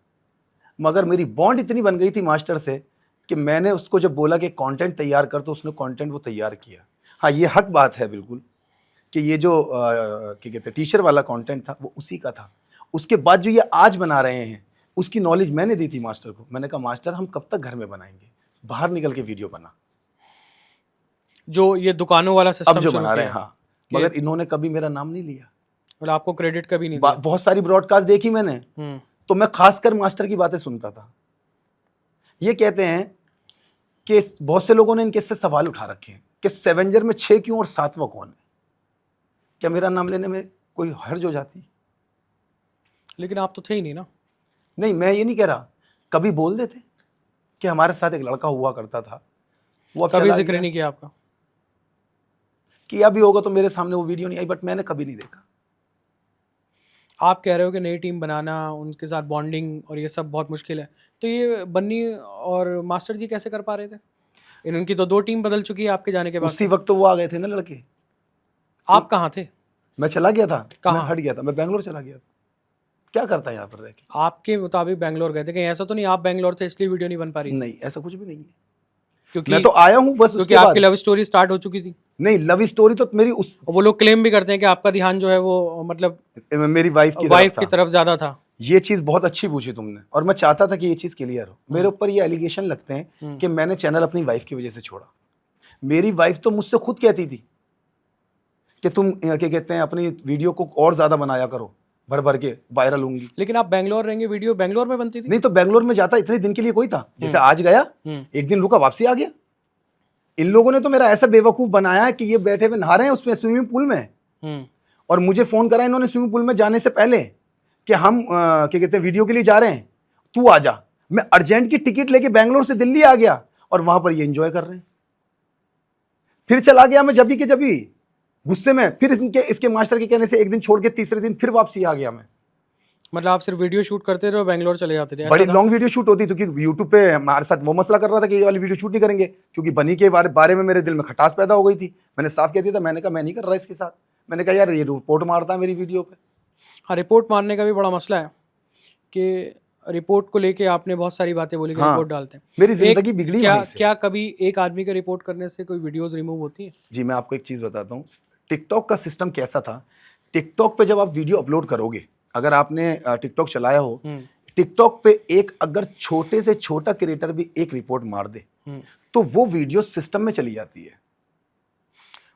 मगर मेरी बॉन्ड इतनी बन गई थी मास्टर से कि मैंने उसको जब बोला कि कंटेंट तैयार कर तो उसने कंटेंट वो तैयार किया। हाँ, ये हक बात है बिल्कुल कि ये जो क्या कहते हैं टीचर वाला कंटेंट था वो उसी का था। उसके बाद जो ये आज बना रहे हैं उसकी नॉलेज मैंने दी थी मास्टर को। मैंने कहा मास्टर हम कब तक घर में बनाएंगे, बाहर निकल के वीडियो बना। जो ये दुकानों वाला सिस्टम अब जो बना रहे हैं, हाँ, मगर इन्होंने कभी मेरा नाम नहीं लिया और आपको क्रेडिट कभी नहीं दिया। बहुत सारी ब्रॉडकास्ट देखी मैंने, तो मैं खासकर मास्टर की बातें सुनता था। ये कहते हैं कि बहुत से लोगों ने इनके से सवाल उठा रखे हैं कि सेवेंजर में 6 क्यों और 7वां कौन है? क्या मेरा नाम लेने में कोई हर्ज हो जाती? लेकिन आप तो थे ही नहीं ना। नहीं, मैं ये नहीं कह रहा, कभी बोल देते कि हमारे साथ एक लड़का हुआ करता था, वो अब कभी चला जिक्र गया। नहीं किया आपका? किया भी होगा तो मेरे सामने वो वीडियो नहीं आई, बट मैंने कभी नहीं देखा। आप कह रहे हो कि नई टीम बनाना, उनके साथ बॉन्डिंग और ये सब बहुत मुश्किल है, तो ये बन्नी और मास्टर जी कैसे कर पा रहे थे? इनकी तो 2 टीम बदल चुकी है आपके जाने के बाद। उसी वक्त तो वो आ गए थे ना लड़के। आप कहाँ थे? मैं चला गया था, कहाँ? मैं हट गया था, मैं बेंगलोर चला गया था। क्या करता है यहाँ पर रह के? आपके मुताबिक बैंगलोर गए थे, कहीं ऐसा तो नहीं आप बैंगलोर थे इसलिए वीडियो नहीं बन पा रही? नहीं, ऐसा कुछ भी नहीं है। क्योंकि मैं तो आया हूँ बस क्योंकि उसके आपकी बाद। लव स्टोरी स्टार्ट हो चुकी थी नहीं, लव स्टोरी तो मेरी और वो लोग क्लेम भी करते हैं कि आपका ध्यान जो है वो मतलब मेरी वाइफ की वाइफ तरफ की था। तरफ ज्यादा था। ये चीज बहुत अच्छी पूछी तुमने, और मैं चाहता था कि ये चीज क्लियर हो। मेरे ऊपर ये एलिगेशन लगते हैं कि मैंने चैनल अपनी वाइफ की वजह से छोड़ा। मेरी वाइफ तो मुझसे खुद कहती थी कि तुम क्या कहते हैं अपनी वीडियो को और ज्यादा बनाया करो, भर भर के वायरल होंगी। लेकिन आप बैंगलोर रहेंगे, वीडियो बैंगलोर में बनती थी? नहीं तो बैंगलोर में जाता इतने दिन के लिए कोई था, जैसे आज गया एक दिन रुका वापसी आ गया। इन लोगों ने तो मेरा ऐसा बेवकूफ बनाया है कि ये बैठे हुए नहा रहे हैं उसमें स्विमिंग पूल में, और मुझे फोन करा इन्होंने स्विमिंग पूल में जाने से पहले कि हम क्या कहते हैं वीडियो के लिए जा रहे हैं, तू आ जा। मैं अर्जेंट की टिकट लेके बैंगलोर से दिल्ली आ गया और वहां पर ये एंजॉय कर रहे हैं। फिर चला गया मैं जबी के जबी गुस्से में, फिर इसके मास्टर के कहने से एक दिन छोड़ के तीसरे दिन फिर वापसी आ गया मैं। मतलब आप सिर्फ वीडियो शूट करते थे और बैंगलोर चले जाते थे, ऐसा बड़ी था? लॉन्ग वीडियो शूट होती, क्योंकि यूट्यूब पे हमारे साथ वो मसला कर रहा था कि ये वाली वीडियो शूट नहीं करेंगे, क्योंकि बनी के बारे में मेरे दिल में खटास पैदा हो गई थी। मैंने साफ कह दिया था, मैंने कहा मैं नहीं कर रहा इसके साथ। मैंने कहा यार ये रिपोर्ट मारता है मेरी वीडियो पे। हाँ, रिपोर्ट मारने का भी बड़ा मसला है कि रिपोर्ट को लेके आपने बहुत सारी बातें बोली कि हाँ, रिपोर्ट डालते हैं। मेरी जिंदगी बिगड़ी क्या वहीं से। क्या कभी एक आदमी का रिपोर्ट करने से कोई वीडियोस रिमूव होती है? जी मैं आपको एक चीज बताता हूँ, टिकटॉक का सिस्टम कैसा था। टिकटॉक पे जब आप वीडियो अपलोड करोगे, अगर आपने टिकटॉक चलाया हो, टिकटॉक पे एक अगर छोटे से छोटा क्रिएटर भी एक रिपोर्ट मार दे तो वो वीडियो सिस्टम में चली जाती है,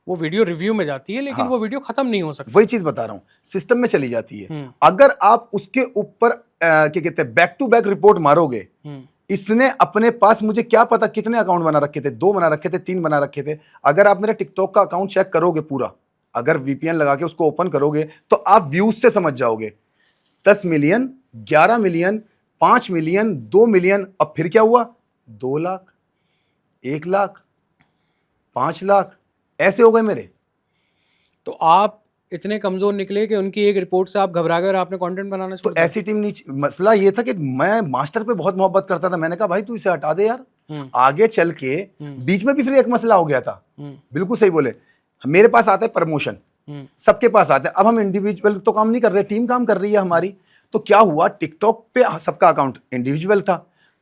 वो वीडियो रिव्यू में जाती है, लेकिन हाँ, वो वीडियो खत्म नहीं हो सकती। वही चीज बता रहा हूं, सिस्टम में चली जाती है। अगर आप उसके ऊपर क्या कहते हैं बैक टू बैक रिपोर्ट मारोगे, इसने अपने पास मुझे क्या पता कितने अकाउंट बना रखे थे, 2 बना रखे थे, 3 बना रखे थे। अगर आप मेरा टिकटॉक का अकाउंट चेक करोगे पूरा, अगर वीपीएन लगा के उसको ओपन करोगे तो आप व्यूज से समझ जाओगे। 10 मिलियन, 11 मिलियन, 5 मिलियन, 2 मिलियन, अब फिर क्या हुआ, 2 लाख, 1 लाख, 5 लाख, ऐसे हो गए मेरे। तो आप इतने कमजोर निकले कि उनकी एक रिपोर्ट से आप घबरा गए और आपने कंटेंट बनाना तो छोड़ दिया? ऐसी टीम नहीं। मसला ये था कि मैं मास्टर पे बहुत मोहब्बत करता था। मैंने कहा भाई तू इसे हटा दे यार। आगे चल के बीच में भी फिर एक मसला हो गया था। बिल्कुल सही बोले, मेरे पास आता है प्रमोशन, सबके पास आता है। अब हम इंडिविजुअल तो काम नहीं कर रहे, टीम काम कर रही है हमारी। तो क्या हुआ, टिकटॉक पे सबका अकाउंट इंडिविजुअल था,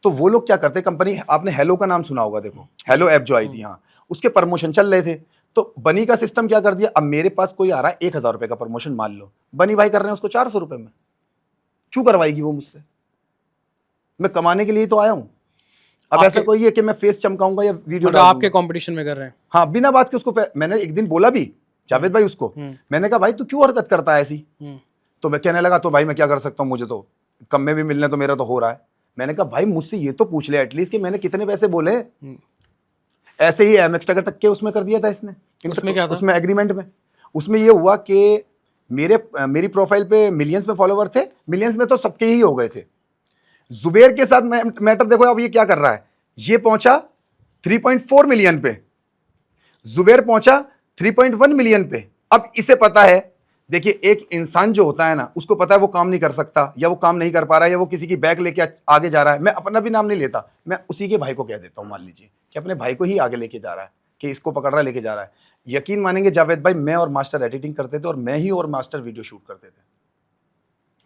तो वो लोग क्या करते, कंपनी, आपने हेलो का नाम सुना होगा, देखो हेलो ऐप जो आई थी, हाँ, उसके प्रमोशन चल रहे थे। तो बनी का सिस्टम क्या कर दिया, अब मेरे पास कोई आ रहा है 1000 रुपए का प्रमोशन, मान लो बनी भाई कर रहे हैं उसको 400 रुपए में, क्यों करवाएगी वो मुझसे? मैं कमाने के लिए तो आया हूं। अब ऐसा कोई है कि मैं फेस चमकाऊंगा या वीडियो मतलब आपके कंपटीशन में कर रहे हैं? हाँ, बिना बात के उसको मैंने एक दिन बोला भी जावेद भाई उसको, मैंने कहा भाई तू क्यों हरकत करता है ऐसी? तो मैं कहने लगा तो भाई मैं क्या कर सकता हूँ, मुझे तो कम में भी मिलने तो मेरा तो हो रहा है। मैंने कहा भाई मुझसे ये तो पूछ ले एटलीस्ट कि मैंने कितने पैसे बोले। ऐसे ही एमएक्स टक्के उसमें कर दिया था इसने। उसमें क्या था? उसमें एग्रीमेंट में उसमें ये हुआ कि मेरी प्रोफाइल पे मिलियंस में फॉलोवर थे, मिलियंस में तो सबके ही हो गए थे। जुबेर के साथ मैटर देखो, अब ये क्या कर रहा है, ये पहुंचा 3.4 मिलियन पे, जुबेर पहुंचा 3.1 मिलियन पे। अब इसे पता है, देखिए एक इंसान जो होता है ना, उसको पता है वो काम नहीं कर सकता, या वो काम नहीं कर पा रहा है, या वो किसी की बैक लेके आगे जा रहा है। मैं अपना भी नाम नहीं लेता, मैं उसी के भाई को कह देता हूं, मान लीजिए कि अपने भाई को ही आगे लेके जा रहा है, कि इसको पकड़ रहा है, लेके जा रहा है। यकीन मानेंगे जावेद भाई, मैं और मास्टर एडिटिंग करते थे और मैं ही और मास्टर वीडियो शूट करते थे,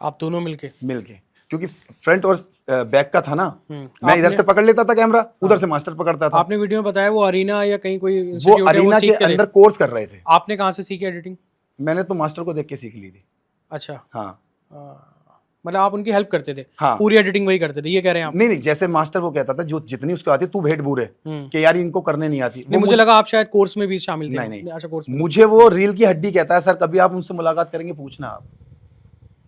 आप दोनों मिलके? क्योंकि फ्रंट और बैक का था ना। मैं इधर से पकड़ लेता था कैमरा, उधर से मास्टर पकड़ता था। आपने वीडियो में बताया वो अरीना या कहीं कोई वो अरीना के अंदर कोर्स कर रहे थे। आपने कहाँ से सीखी एडिटिंग? मैंने तो मास्टर को देख के सीख ली थी। अच्छा, हाँ, मतलब आप उनकी हेल्प करते थे? हाँ, पूरी एडिटिंग वही करते थे, ये कह रहे हैं आप? नहीं, जैसे मास्टर वो कहता था जो जितनी उसको आती तू भेंट बूरे कि यार इनको करने नहीं आती। नहीं, मुझे लगा आप शायद कोर्स में भी शामिल थे। नहीं, अच्छा, कोर्स में। मुझे वो रील की हड्डी कहता है सर, कभी आप उनसे मुलाकात करेंगे पूछना आप,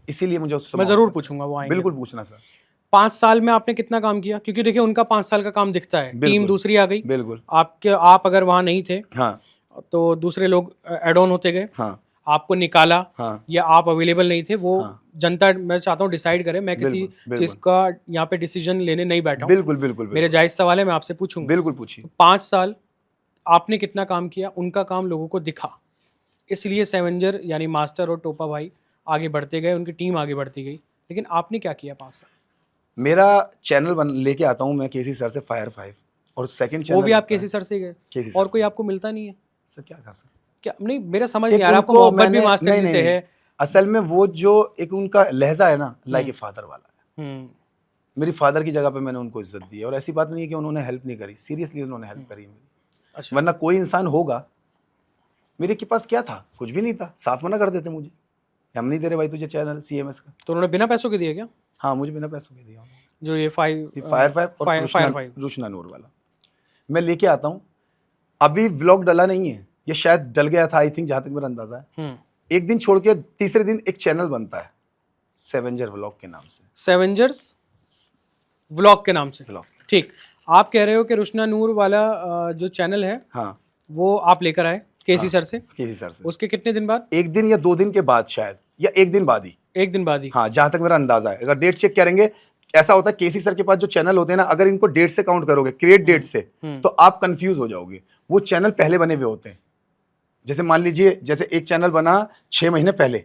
इसीलिए मुझे उससे मैं जरूर पूछूंगा, वो आएंगे। बिल्कुल पूछना सर। 5 साल में आपने कितना काम किया? क्योंकि देखिए उनका 5 साल का काम दिखता है, टीम दूसरी आ गई, बिल्कुल आप अगर वहां नहीं थे, हाँ, तो दूसरे लोग एड ऑन होते गए, हाँ, आपको निकाला, हाँ, या आप अवेलेबल नहीं थे, वो जनता, मैं चाहता हूँ डिसाइड करे, मैं किसी चीज का यहाँ पे डिसीजन लेने नहीं बैठा हूँ। बिल्कुल मेरे जायज सवाल है, मैं आपसे पूछूंगा। बिल्कुल पूछिए। 5 साल आपने कितना काम किया, उनका काम लोगों को दिखा, इसलिए सेवेंजर यानी मास्टर और टोपा भाई आगे बढ़ते गए, उनकी टीम आगे बढ़ती गई। लेकिन आपने क्या किया 5 साल? मेरा चैनल लेके आता हूँ मैं केसी सर से, फायर 5, और सेकंड चैनल वो भी आप केसी सर से गए, और कोई आपको मिलता नहीं है? सर क्या कर सकते, क्या नहीं, मेरा समझ एक नहीं आ रहा, आपको उनको मोहब्बत भी मैंने- मास्टर नहीं, जी नहीं, से नहीं। है। असल में वो जो एक उनका लहजा है ना, लाइक ए फादर वाला है। मेरी फादर की जगह पे मैंने उनको इज्जत दी है, और ऐसी बात नहीं है कि उन्होंने हेल्प नहीं करी, सीरियसली उन्होंने हेल्प करी मेरी। अच्छा, वरना कोई इंसान होगा, मेरे के पास क्या था, कुछ भी नहीं था, साफ मना कर देते मुझे, हम नहीं दे रहे भाई तुझे चैनल CMS का। तो उन्होंने बिना पैसों के दिए क्या? हाँ, मुझे बिना पैसों के दिया उन्होंने। जो ये फायर फाइव और फायर फाइव। रुशना नूर वाला मैं लेके आता हूँ। अभी व्लॉग डला नहीं है, ये शायद डल गया था, आई थिंक, जहां तक मेरा अंदाजा है। एक दिन छोड़ के तीसरे दिन एक चैनल बनता है सेवेंजर व्लॉग के नाम से। सेवेंजर्स व्लॉग के नाम से। व्लॉग, ठीक, आप कह रहे हो कि रुशना नूर वाला जो चैनल है हाँ, वो आप लेकर आए केसी सर से। किसी सर से उसके कितने दिन बाद? एक दिन या 2 दिन के बाद शायद, या एक दिन बाद ही। एक दिन बाद ही। हाँ, जहां तक मेरा अंदाजा है, अगर डेट चेक करेंगे, ऐसा होता है केसी सर के पास जो चैनल होते हैं ना, अगर इनको डेट से काउंट करोगे, क्रिएट डेट से, तो आप कंफ्यूज हो जाओगे। वो चैनल पहले बने हुए होते हैं। जैसे मान लीजिए, जैसे एक चैनल बना 6 महीने पहले,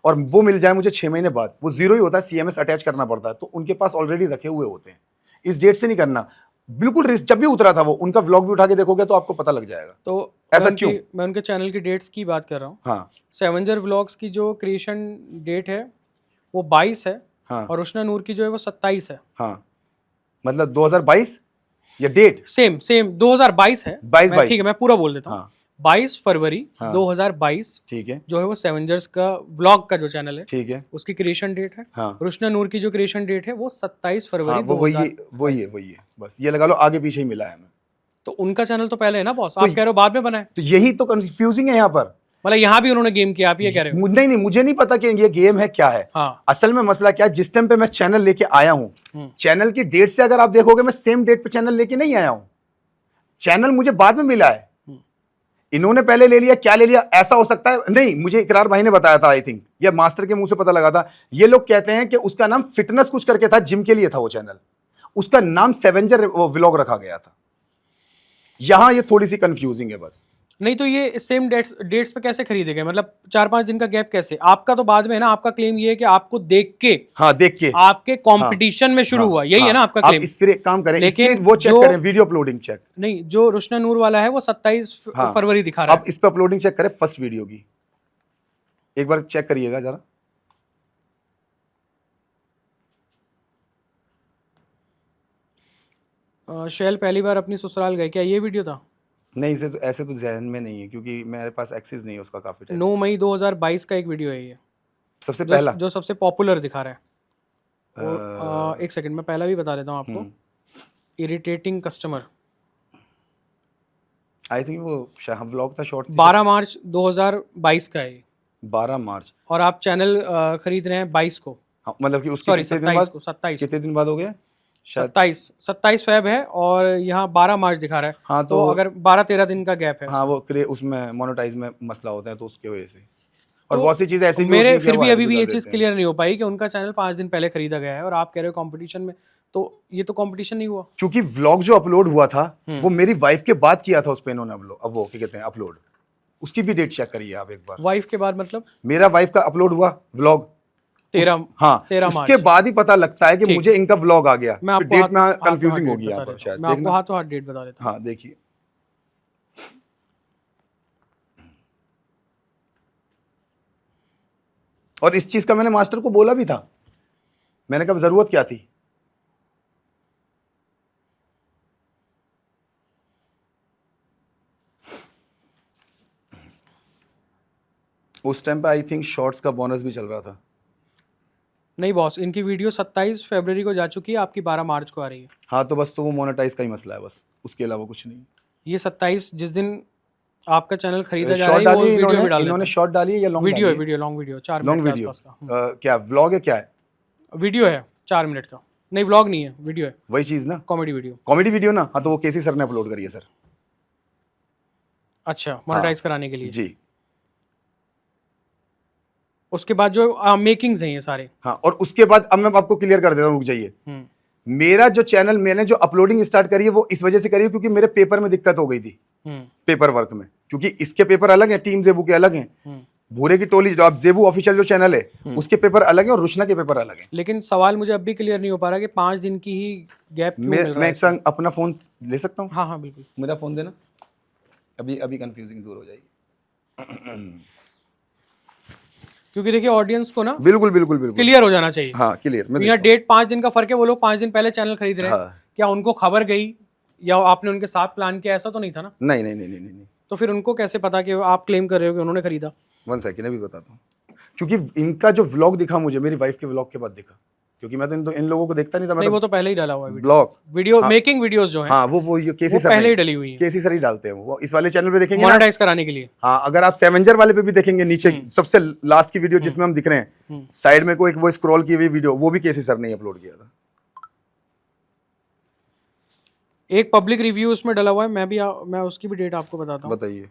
और वो मिल जाए मुझे 6 महीने बाद, वो जीरो ही होता है, CMS अटैच करना पड़ता है, तो उनके पास ऑलरेडी रखे हुए होते हैं। इस डेट से नहीं करना, बिल्कुल रिस्क। जब भी उतरा था वो, उनका व्लॉग भी उठा के देखोगे तो आपको पता लग जाएगा। तो ऐसा मैं क्यों? मैं उनके चैनल की डेट्स की बात कर रहा हूँ। हाँ, सेवेंजर व्लॉग्स की जो क्रिएशन डेट है वो 22 है, हाँ, और रुशना नूर की जो है वो 27 है। हाँ, मतलब 2022 या डेट सेम 2022 है। 22 ठीक है, मैं पूरा बोल देता हूँ। हाँ, 22 फरवरी हाँ, 2022 ठीक है, जो है वो सेवेंजर्स का व्लॉग का जो चैनल है ठीक है, उसकी क्रिएशन डेट है। हाँ, रुशना नूर की जो क्रिएशन डेट है वो 27 हाँ, फरवरी वो वही 2022। है, बस ये लगा लो, आगे पीछे ही मिला है हमें। तो उनका चैनल तो पहले है ना बॉस, आप कह रहे हो बाद में बना है। तो यही तो कंफ्यूजिंग है यहाँ पर। मतलब यहाँ भी उन्होंने गेम किया, आप ये कह रहे हो? नहीं, मुझे नहीं पता कि ये गेम है क्या है। हाँ। असल में मसला क्या है, जिस टाइम पे मैं चैनल लेके आया हूँ, चैनल की डेट से अगर आप देखोगे, मैं सेम डेट पे चैनल लेके नहीं आया हूँ। चैनल मुझे बाद में मिला है, इन्होंने पहले ले लिया, क्या ले लिया, ऐसा हो सकता है। नहीं, मुझे इकरार भाई ने बताया था, आई थिंक, या मास्टर के मुंह से पता लगा था। ये लोग कहते हैं कि उसका नाम फिटनेस कुछ करके था, जिम के लिए था वो चैनल, उसका नाम सेवेंजर व्लॉग रखा गया था। यहां ये थोड़ी सी कंफ्यूजिंग है बस। नहीं तो ये सेम डेट्स पे कैसे खरीदे गए? मतलब 4-5 दिन का गैप कैसे? आपका तो बाद में है ना, आपका क्लेम ये है कि आपको देख के, हाँ, देख के आपके कंपटीशन में शुरू हुआ, यही है ना आपका आप क्लेम? इस फिर एक काम करें, लेकिन इसकी वो चेक करें, वीडियो अपलोडिंग चेक। नहीं, जो रुशना नूर वाला है वो 27 फरवरी दिखा रहा है। अब इस पे अपलोडिंग चेक करें, फर्स्ट वीडियो की एक बार चेक करिएगा जरा। शैल पहली बार अपनी ससुराल गए, क्या ये वीडियो था? नहीं, इसे तो ऐसे तो ज़हन में नहीं है, क्योंकि मेरे पास एक्सेस नहीं है उसका काफी टाइम। 9 मई 2022 का एक वीडियो है ये, सबसे पहला जो सबसे पॉपुलर दिखा रहा है। एक सेकंड, मैं पहला भी बता देता हूँ आपको। इरिटेटिंग कस्टमर, आई थिंक वो व्लॉग था, शॉर्ट। 12 मार्च 2022 का है ये। 12 मार्च, और आप चैनल खरीद रहे हैं 22 को। हाँ, मतलब कि उसके सॉरी, कितने दिन 27 बाद, को, 27 कितने दिन बाद हो गया शायद? 27 फेब है, और यहाँ 12 मार्च दिखा रहा है। हाँ, तो अगर 12-13 दिन का गैप है। हाँ, वो उसमें मोनेटाइज में मसला होता है, तो उसके वजह से। और तो बहुत सी चीजें ऐसी भी मेरे होती हैं कि फिर वो भी hide अभी भी कर ये देते चीज़ हैं। क्लियर नहीं हो पाई कि उनका चैनल 5 दिन पहले खरीदा गया है, और आप कह रहे हो कंपटीशन में, तो ये तो कंपटीशन नहीं हुआ। क्योंकि व्लॉग जो अपलोड हुआ था वो मेरी वाइफ के बाद किया था, उस पे इन्होंने अब वो क्या कहते हैं अपलोड, उसकी भी डेट चेक करिए आप एक बार। वाइफ के बाद मतलब मेरा वाइफ का अपलोड हुआ व्लॉग 13 उसके मार्च। बाद ही पता लगता है कि मुझे इनका व्लॉग आ गया। मैं आपको डेट में कंफ्यूजिंग होगी बता यहाँ पर देता शायद। हूँ। मैं आपको हाथों हाथ डेट बता देता हूँ। हाँ, देखिए, और इस चीज का मैंने मास्टर को बोला भी था, मैंने कहा जरूरत क्या थी। उस टाइम पे आई थिंक शॉर्ट्स का बोनस भी चल रहा था। नहीं बॉस, इनकी वीडियो 27 फरवरी को जा चुकी है, आपकी 12 मार्च को आ रही है। हाँ, तो बस, तो वो मोनेटाइज का ही मसला है बस, उसके अलावा कुछ नहीं। ये 27 जिस दिन आपका चैनल खरीदा जा रहा शॉर्ट है, वो डाली वीडियो भी डाल इन्होंने देते शॉर्ट डाली है या हैं। लॉन्ग वीडियो है, डाली है? Video, long video, 4 long minute के वीडियो आसपास का। क्या व्लॉग है, क्या है? वीडियो है 4 मिनट का। नहीं, व्लॉग नहीं है, वीडियो है, वही चीज ना, कॉमेडी वीडियो। कॉमेडी वीडियो ना। हाँ, तो वो केसी सर ने अपलोड करी है सर। अच्छा, मोनेटाइज कराने के लिए। जी, उसके बाद जो मेकिंग्स हैं ये सारे। हाँ, और उसके बाद अब मैं आपको क्लियर कर देता हूँ, रुक जाइए। मेरा जो चैनल, मैंने जो अपलोडिंग स्टार्ट करी है वो इस वजह से करी है क्योंकि मेरे पेपर में दिक्कत हो गई थी, पेपर वर्क में, क्योंकि इसके पेपर अलग हैं, टीम जेबू के अलग हैं, भूरे की टोली जो आप जेबू ऑफिशियल जो चैनल है उसके पेपर अलग हैं और रुशना के पेपर अलग हैं। लेकिन सवाल मुझे अब भी क्लियर नहीं हो पा रहा कि 5 दिन की ही गैप क्यों मिल रहा मैं है? एक संग अपना फोन ले सकता हूँ? हाँ हाँ बिल्कुल। मेरा फोन देना, अभी कंफ्यूजिंग दूर हो जाएगी। क्योंकि देखिए ऑडियंस को ना बिल्कुल बिल्कुल बिल्कुल क्लियर हो जाना चाहिए। हाँ क्लियर। तो यहाँ डेट 5 दिन का फर्क है, वो लोग 5 दिन पहले चैनल खरीद रहे हैं। हाँ। क्या उनको खबर गई या आपने उनके साथ प्लान किया? ऐसा तो नहीं था ना। नहीं नहीं नहीं नहीं नहीं। तो फिर उनको कैसे पता कि आप क्लेम कर रहे हो कि उन्होंने खरीदा? 1 सेकेंड अभी बताता हूँ। क्योंकि इनका जो व्लॉग दिखा मुझे, मेरी वाइफ के व्लॉग के बाद दिखा, क्योंकि मैं तो इन लोगों को देखता नहीं था। नहीं, वो तो पहले ही डाला हुआ है ब्लॉग वीडियो मेकिंग वीडियोस जो हैं। हाँ वो केसी वो सर पहले ही डली हुई है केसी सर ही डालते हैं वो इस वाले चैनल पे देखेंगे ना। मोनेटाइज कराने के लिए। हाँ अगर आप सेवेंजर वाले पे भी देखेंगे, नीचे सबसे लास्ट की वीडियो जिसमें हम दिख रहे हैं, साइड में कोई वो स्क्रॉल की हुई वीडियो, वो भी केसी सर ने अपलोड किया था। एक पब्लिक रिव्यू उसमें डला हुआ है, मैं उसकी भी डेट आपको बताता हूँ। बताइए।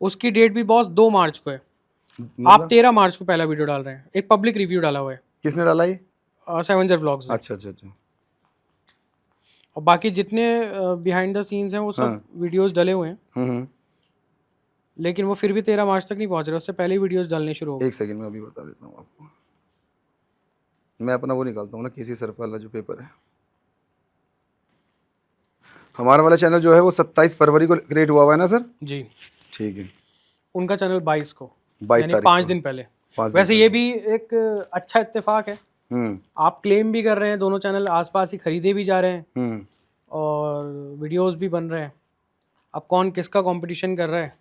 उसकी डेट भी बॉस 2 मार्च को है। आप 13 मार्च को पहला वीडियो डाल रहे हैं। एक पब्लिक रिव्यू डाला हुआ है। किसने डाला ये? सेवेंजर व्लॉग्स ने। अच्छा अच्छा अच्छा। और बाकी जितने बिहाइंड द सीन्स हैं वो सब वीडियोस डले हुए हैं। लेकिन वो फिर भी 13 मार्च तक नहीं पहुंच रहे, उससे पहले ही वीडियोस डालने शुरू हो गए। 1 सेकंड में अभी बता देता हूँ आपको। मैं अपना वो निकालता हूँ ना, केसी सर वाला जो पेपर है। हमारा वाला चैनल जो है वो 27 फरवरी को क्रिएट हुआ है ना सर? जी ठीक है। उनका चैनल 22 को, 22 यानी तारीख 5 को। दिन पहले। 5 वैसे ये भी एक अच्छा इत्तेफाक है। हम्म आप क्लेम भी कर रहे हैं, दोनों चैनल आसपास ही खरीदे भी जा रहे हैं और वीडियोस भी बन रहे हैं। अब कौन किसका कंपटीशन कर रहा है?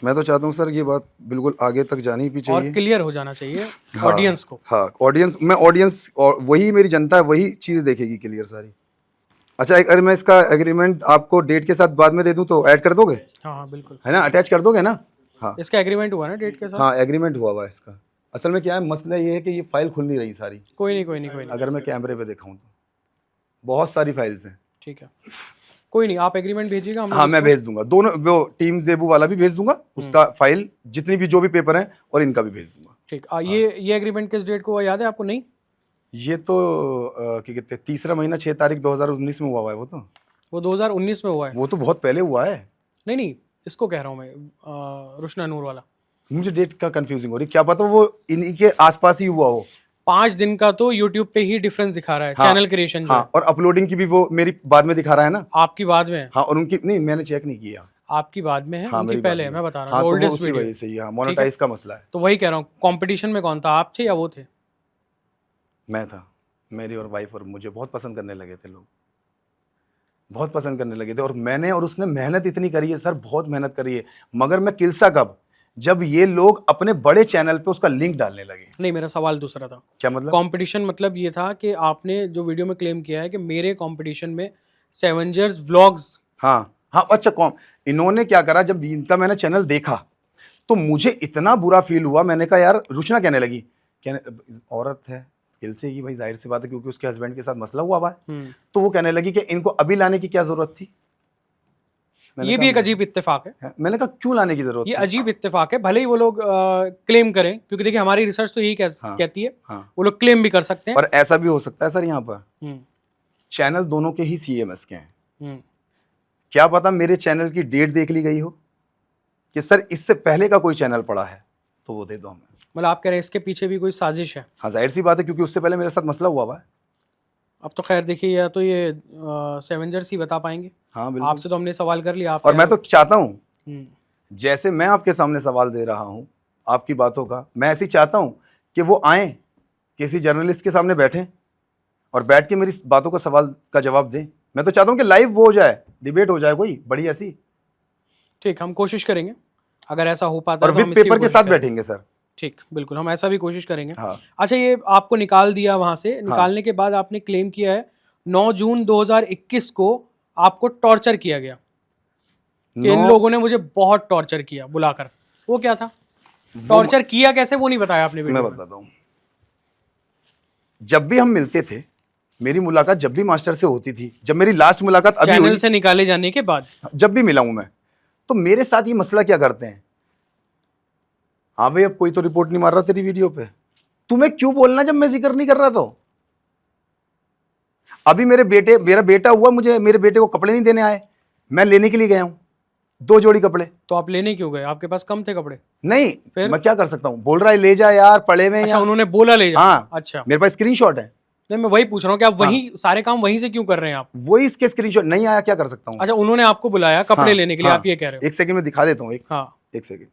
मैं तो चाहता हूँ सर ये बात बिल्कुल आगे तक जानी भी चाहिए और क्लियर हो जाना चाहिए हाँ, ऑडियंस को। हाँ ऑडियंस, मैं ऑडियंस और वही मेरी जनता है, वही चीज़ देखेगी क्लियर सारी। अच्छा अगर मैं इसका एग्रीमेंट आपको डेट के साथ बाद में दे दूं तो ऐड कर दोगे? हाँ हाँ बिल्कुल, है ना, अटैच कर दोगे ना? हाँ इसका एग्रीमेंट हुआ ना डेट के साथ। हाँ एग्रीमेंट हुआ है इसका। असल में क्या है, मसला ये है कि ये फाइल खुल नहीं रही सारी। कोई नहीं अगर मैं कैमरे पे दिखाऊं तो बहुत सारी फाइल्स हैं। ठीक है, कोई नहीं, आप एग्रीमेंट भेजिएगा। हम हाँ मैं भेज दूंगा, दोनों वो टीम जेबू वाला भी भेज दूंगा, उसका फाइल जितनी भी जो भी पेपर है, और इनका भी भेज दूंगा। ठीक। ये एग्रीमेंट किस डेट को हुआ याद है आपको? नहीं, ये तो क्या कहते हैं, 3रा महीना 6 तारीख 2019 में हुआ है वो तो। वो 2019 में हुआ है। वो तो बहुत पहले हुआ है। नहीं, इसको कह रहा हूँ मैं, रुशना नूर वाला। मुझे डेट का कंफ्यूजिंग हो रही, क्या पता वो इन्हीं के आसपास ही हुआ हो। 5 दिन का तो यूट्यूब पे ही डिफरेंस दिखा रहा है। हाँ, चैनल क्रिएशन हाँ, और अपलोडिंग की भी वो मेरी बाद में दिखा रहा है ना। आपकी बाद में है। हाँ और उनकी नहीं, मैंने चेक नहीं किया। आपकी बाद में है, हाँ, उनकी पहले है। मैं बता रहा हूँ, हाँ, तो वो ओल्डेस्ट उसी वीडियो। वजह से ही, हाँ मोनेटाइज का मसला है। तो वही कह रहा हूँ, कंपटीशन में कौन था, आप थे या वो थे? मैं था। मेरी और वाइफ और मुझे बहुत पसंद करने लगे थे लोग, बहुत पसंद करने लगे थे। और मैंने और उसने मेहनत इतनी करी है सर, बहुत मेहनत करी है। मगर मैं किलसा कब, जब ये लोग अपने बड़े चैनल पे उसका लिंक डालने लगे। नहीं, मेरा सवाल दूसरा था। क्या मतलब? कंपटीशन मतलब ये था कि आपने जो वीडियो में क्लेम किया है कि मेरे कंपटीशन में सेवेंजर्स व्लॉग्स। हाँ हाँ अच्छा, कौन इन्होंने क्या करा, जब इनका मैंने चैनल देखा तो मुझे इतना बुरा फील हुआ। मैंने कहा यार, रुचना कहने लगी, कहने औरत है किल से की, भाई जाहिर सी बात है, क्योंकि उसके हस्बैंड के साथ मसला हुआ है। तो वो कहने लगी कि इनको अभी लाने की क्या जरूरत थी। ये भी एक अजीब इत्तेफाक है। मैंने कहा क्यों लाने की जरूरत? ये अजीब इत्तेफाक है, भले ही वो लोग क्लेम करें, क्योंकि देखिए हमारी रिसर्च तो यही कहती है। वो लोग क्लेम भी कर सकते हैं। और ऐसा भी हो सकता है सर, यहाँ पर चैनल दोनों के ही CMS के हैं। क्या पता मेरे चैनल की डेट देख ली गई हो कि सर इससे पहले का कोई चैनल पड़ा है तो वो दे दो हमें। मतलब आप कह रहे हैं इसके पीछे भी कोई साजिश है? हाँ जाहिर सी बात है, क्योंकि उससे पहले मेरे साथ मसला हुआ है। अब तो खैर देखिए, या तो ये सेवेंजर्स ही बता पाएंगे। हाँ बिल्कुल। आपसे तो हमने सवाल कर लिया। आप और मैं तो चाहता हूँ जैसे मैं आपके सामने सवाल दे रहा हूँ आपकी बातों का, मैं ऐसे ही चाहता हूँ कि वो आए किसी जर्नलिस्ट के सामने बैठें और बैठ के मेरी बातों का सवाल का जवाब दें। मैं तो चाहता हूँ कि लाइव वो हो जाए, डिबेट हो जाए कोई बड़ी ऐसी। ठीक, हम कोशिश करेंगे अगर ऐसा हो पाता है और विद पेपर के साथ बैठेंगे सर। ठीक, बिल्कुल, हम ऐसा भी कोशिश करेंगे। हाँ। अच्छा, ये आपको निकाल दिया वहां से। निकालने के बाद आपने क्लेम किया है 9 जून 2021 को आपको टॉर्चर किया गया कि इन लोगों ने मुझे बहुत टॉर्चर किया बुलाकर। वो क्या था? टॉर्चर किया कैसे, वो नहीं बताया आपने वीडियो में। मैं बताता हूँ। जब भी हम मिलते थे, मेरी मुलाकात जब भी मास्टर से होती थी, जब मेरी लास्ट मुलाकात अभी चैनल से निकाले जाने के बाद, जब भी मिला हूं मैं, तो मेरे साथ ये मसला क्या करते हैं, हाँ भाई अब कोई तो रिपोर्ट नहीं मार रहा तेरी वीडियो पे, तुम्हें क्यों बोलना जब मैं जिक्र नहीं कर रहा। तो अभी मेरा बेटा हुआ, मुझे मेरे बेटे को कपड़े नहीं देने आए, मैं लेने के लिए गया हूं 2 जोड़ी कपड़े। तो आप लेने क्यों गए? आपके पास कम थे कपड़े? नहीं, फिर मैं क्या कर सकता हूं, बोल रहा है ले जा यार, पड़े में। अच्छा, उन्होंने बोला ले जा। हाँ अच्छा, मेरे पास स्क्रीनशॉट है। नहीं, मैं वही पूछ रहा हूँ कि आप वही सारे काम वहीं से क्यों कर रहे हैं आप? वही इसके स्क्रीनशॉट नहीं आया, क्या कर सकता हूँ? अच्छा, उन्होंने आपको बुलाया कपड़े हाँ, लेने के लिए, हाँ, आप ये कह रहे हो? एक सेकंड में दिखा देता हूँ, हाँ, एक सेकंड।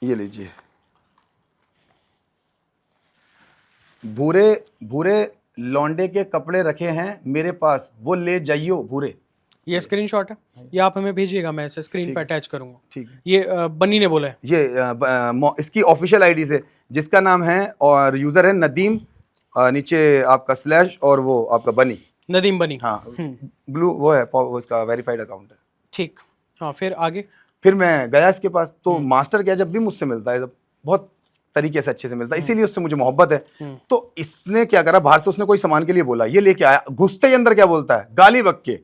ये लीजिए, भूरे भूरे लौंडे के कपड़े रखे हैं मेरे पास, वो ले जाइयो भूरे। ये स्क्रीनशॉट है, ये आप हमें भेजिएगा, मैं इसे स्क्रीन पे अटैच करूंगा। ठीक है, ये बन्नी ने बोला है। ये इसकी ऑफिशियल आईडी से, जिसका नाम है और यूजर है नदीम, नीचे आपका स्लैश और वो आपका बनी, नदीम बनी। हाँ, ब्लू वो है, वो इसका वेरीफाइड अकाउंट है। ठीक, हाँ, फिर आगे? फिर मैं गया इसके पास, तो मास्टर क्या जब भी मुझसे मिलता है, जब बहुत तरीके से अच्छे से मिलता है, इसीलिए उससे मुझे मोहब्बत है। तो इसने क्या करा, बाहर से उसने कोई सामान के लिए बोला, ये लेके आया, घुसते ही अंदर क्या बोलता है, गाली बक के,